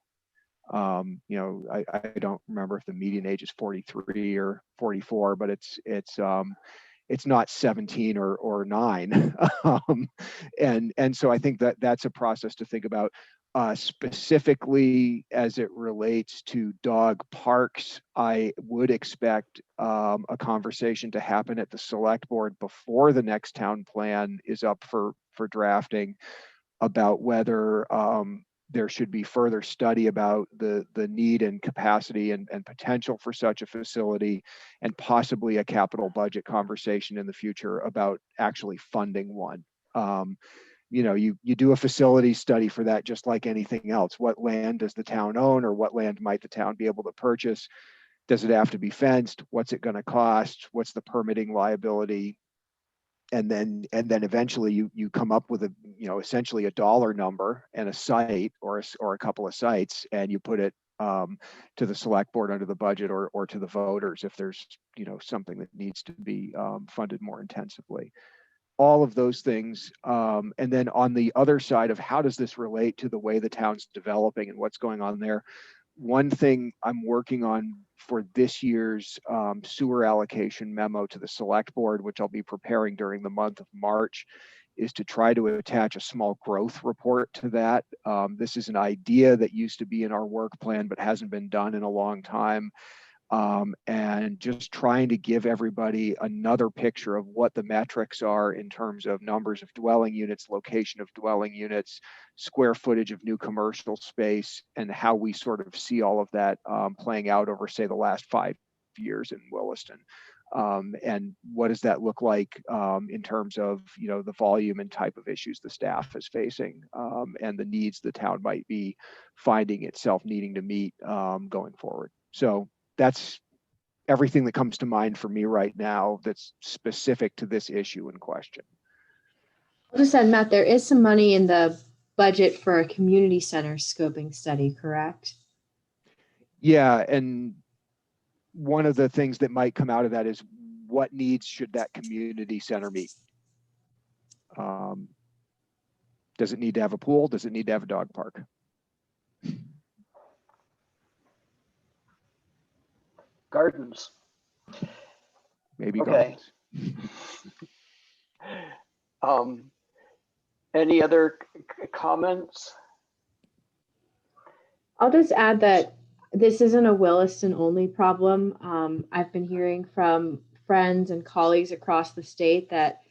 You know, I don't remember if the median age is 43 or 44, but it's not 17 or 9. And so I think that that's a process to think about. Specifically as it relates to dog parks, I would expect a conversation to happen at the Select Board before the next town plan is up for drafting about whether there should be further study about the need and capacity and potential for such a facility, and possibly a capital budget conversation in the future about actually funding one. You know, you do a facility study for that, just like anything else. What land does the town own, or what land might the town be able to purchase? Does it have to be fenced? What's it going to cost? What's the permitting liability? And then eventually you come up with a, you know, essentially a dollar number and a site or a couple of sites, and you put it to the Select Board under the budget or to the voters if there's, you know, something that needs to be funded more intensively. All of those things. And then on the other side of how does this relate to the way the town's developing and what's going on there, one thing I'm working on for this year's sewer allocation memo to the Select Board, which I'll be preparing during the month of March, is to try to attach a small growth report to that. This is an idea that used to be in our work plan, but hasn't been done in a long time. And just trying to give everybody another picture of what the metrics are in terms of numbers of dwelling units, location of dwelling units, square footage of new commercial space, and how we sort of see all of that playing out over, say, the last 5 years in Williston. And what does that look like in terms of, you know, the volume and type of issues the staff is facing, and the needs the town might be finding itself needing to meet going forward. So that's everything that comes to mind for me right now that's specific to this issue in question. I'll just add, Matt, there is some money in the budget for a community center scoping study, correct? Yeah, and one of the things that might come out of that is what needs should that community center meet? Does it need to have a pool? Does it need to have a dog park? Gardens. Maybe Okay. gardens. Any other comments? I'll just add that this isn't a Williston only problem. I've been hearing from friends and colleagues across the state that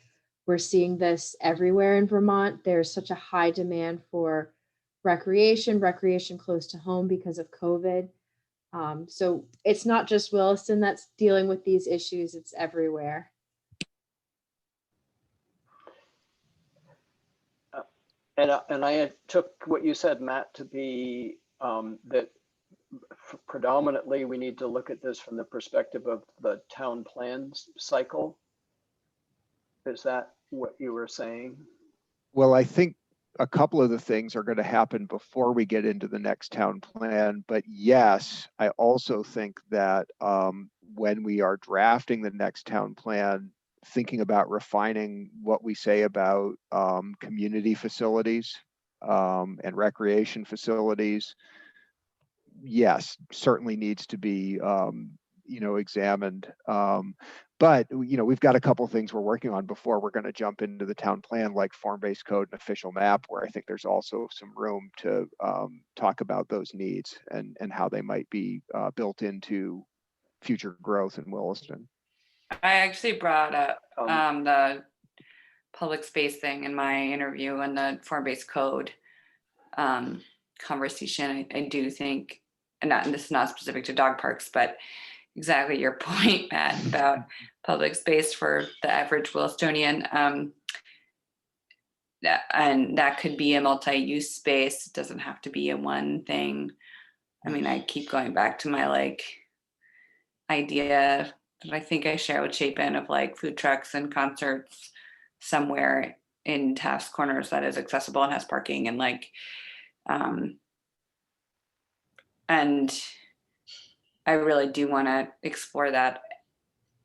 we're seeing this everywhere in Vermont. There's such a high demand for recreation close to home because of COVID. So it's not just Williston that's dealing with these issues, it's everywhere. And I took what you said, Matt, to be that predominantly we need to look at this from the perspective of the town plans cycle. Is that what you were saying? Well, I think a couple of the things are going to happen before we get into the next town plan. But yes, I also think that when we are drafting the next town plan, thinking about refining what we say about community facilities and recreation facilities, yes, certainly needs to be examined. But we've got a couple of things we're working on before we're going to jump into the town plan, like form-based code and official map, where I think there's also some room to talk about those needs and how they might be built into future growth in Williston. I actually brought up the public space thing in my interview and the form-based code conversation. I do think, and this is not specific to dog parks, but exactly your point, Matt, about public space for the average Willistonian. And that could be a multi-use space. It doesn't have to be a one thing. I mean, I keep going back to my idea that I think I share with Chapin of food trucks and concerts somewhere in Taft's Corners that is accessible and has parking and and I really do want to explore that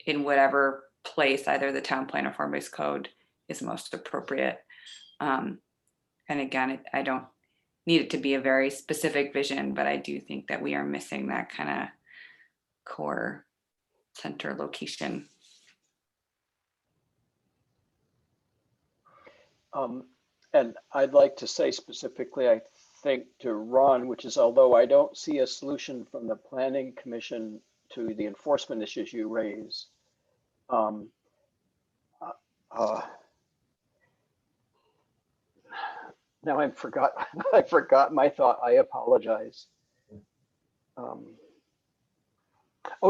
in whatever place, either the town plan or form-based code is most appropriate. And again, I don't need it to be a very specific vision, but I do think that we are missing that kind of core center location. And I'd like to say specifically, I think to Ron, which is, although I don't see a solution from the Planning Commission to the enforcement issues you raise, now I forgot my thought. I apologize. Oh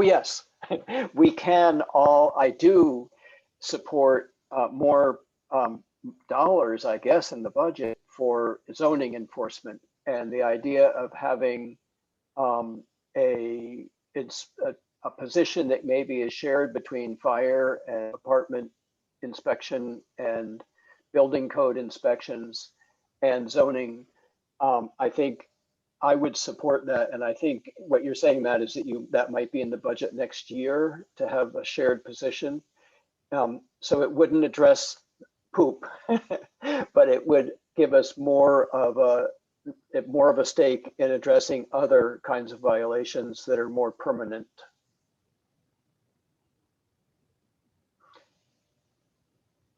yes, I do support more dollars, I guess, in the budget for zoning enforcement, and the idea of having a position that maybe is shared between fire and apartment inspection and building code inspections and zoning. I think I would support that, and I think what you're saying, Matt, is that might be in the budget next year to have a shared position. So it wouldn't address poop, but it would give us more of a stake in addressing other kinds of violations that are more permanent.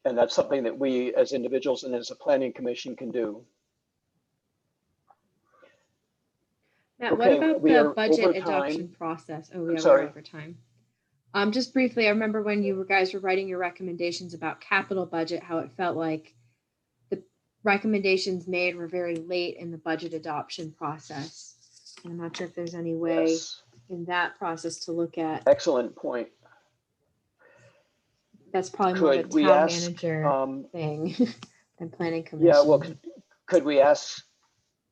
And that's something that we as individuals and as a planning commission can do. Matt, what about the budget adoption process? Oh yeah, we're over time. Just briefly, I remember when you guys were writing your recommendations about capital budget, how it felt like the recommendations made were very late in the budget adoption process. And I'm not sure if there's any way in that process to look at. Excellent point. That's probably more of a town manager thing than planning commission. Yeah, well, could we ask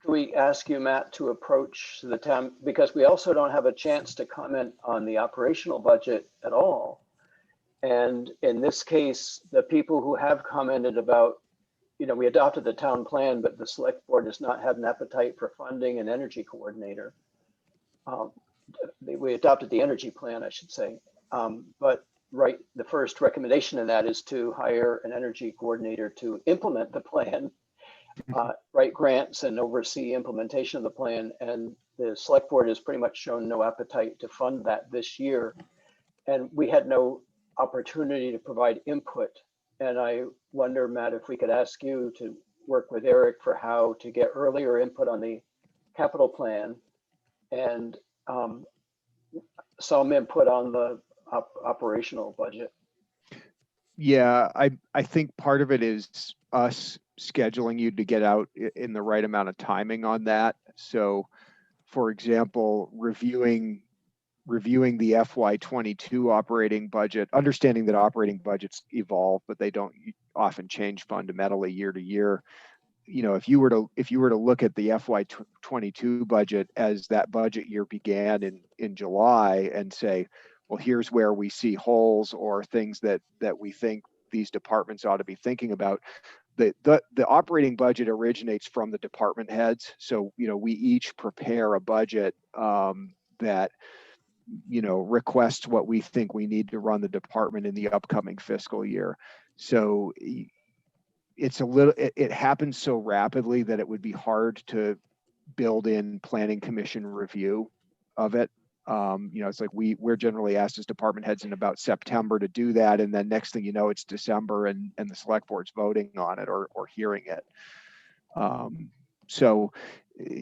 Can we ask you, Matt, to approach the town, because we also don't have a chance to comment on the operational budget at all. And in this case, the people who have commented about, we adopted the town plan, but the select board does not have an appetite for funding an energy coordinator. We adopted the energy plan, I should say. But the first recommendation in that is to hire an energy coordinator to implement the plan, write grants and oversee implementation of the plan. And the select board has pretty much shown no appetite to fund that this year. And we had no opportunity to provide input. And I wonder, Matt, if we could ask you to work with Eric for how to get earlier input on the capital plan and some input on the operational budget. Yeah, I think part of it is us scheduling you to get out in the right amount of timing on that. So, for example, reviewing the FY22 operating budget, understanding that operating budgets evolve, but they don't often change fundamentally year to year. If you were to look at the FY22 budget as that budget year began in July and say, well, here's where we see holes or things that we think these departments ought to be thinking about. The operating budget originates from the department heads. So, we each prepare a budget that requests what we think we need to run the department in the upcoming fiscal year. So it happens so rapidly that it would be hard to build in planning commission review of it. It's like we're generally asked as department heads in about September to do that. And then next thing you know, it's December and the select board's voting on it or hearing it. So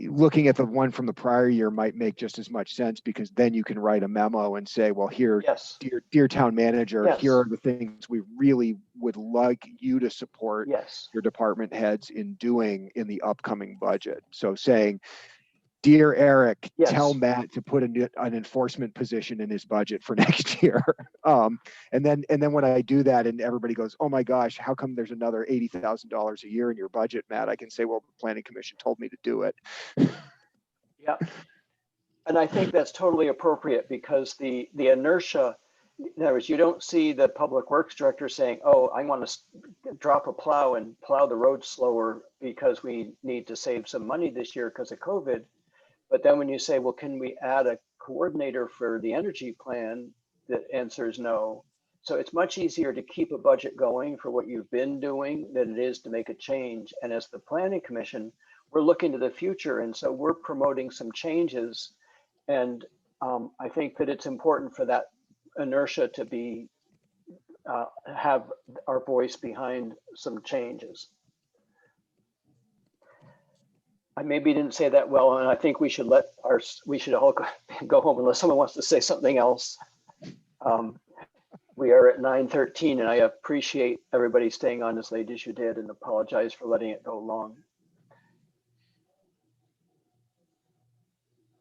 looking at the one from the prior year might make just as much sense, because then you can write a memo and say, well, here, yes, dear town manager, yes, here are the things we really would like you to support yes, your department heads in doing in the upcoming budget. So saying, dear Eric, yes, tell Matt to put an enforcement position in his budget for next year. And then when I do that and everybody goes, oh my gosh, how come there's another $80,000 a year in your budget, Matt? I can say, well, the planning commission told me to do it. Yeah. And I think that's totally appropriate, because the inertia, in other words, you don't see the public works director saying, oh, I want to drop a plow and plow the road slower because we need to save some money this year because of COVID. But then when you say, well, can we add a coordinator for the energy plan? The answer is no. So it's much easier to keep a budget going for what you've been doing than it is to make a change. And as the planning commission, we're looking to the future. And so we're promoting some changes. And I think that it's important for that inertia to be, have our voice behind some changes. I maybe didn't say that well, and I think we should all go home unless someone wants to say something else. We are at 9:13, and I appreciate everybody staying on as late as you did, and apologize for letting it go long.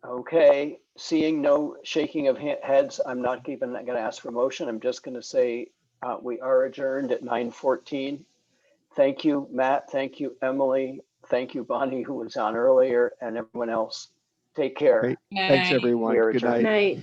Okay, seeing no shaking of heads, I'm not even going to ask for motion. I'm just going to say we are adjourned at 9:14. Thank you, Matt. Thank you, Emily. Thank you, Bonnie, who was on earlier, and everyone else. Take care. Great. Thanks, everyone. Good night. Night.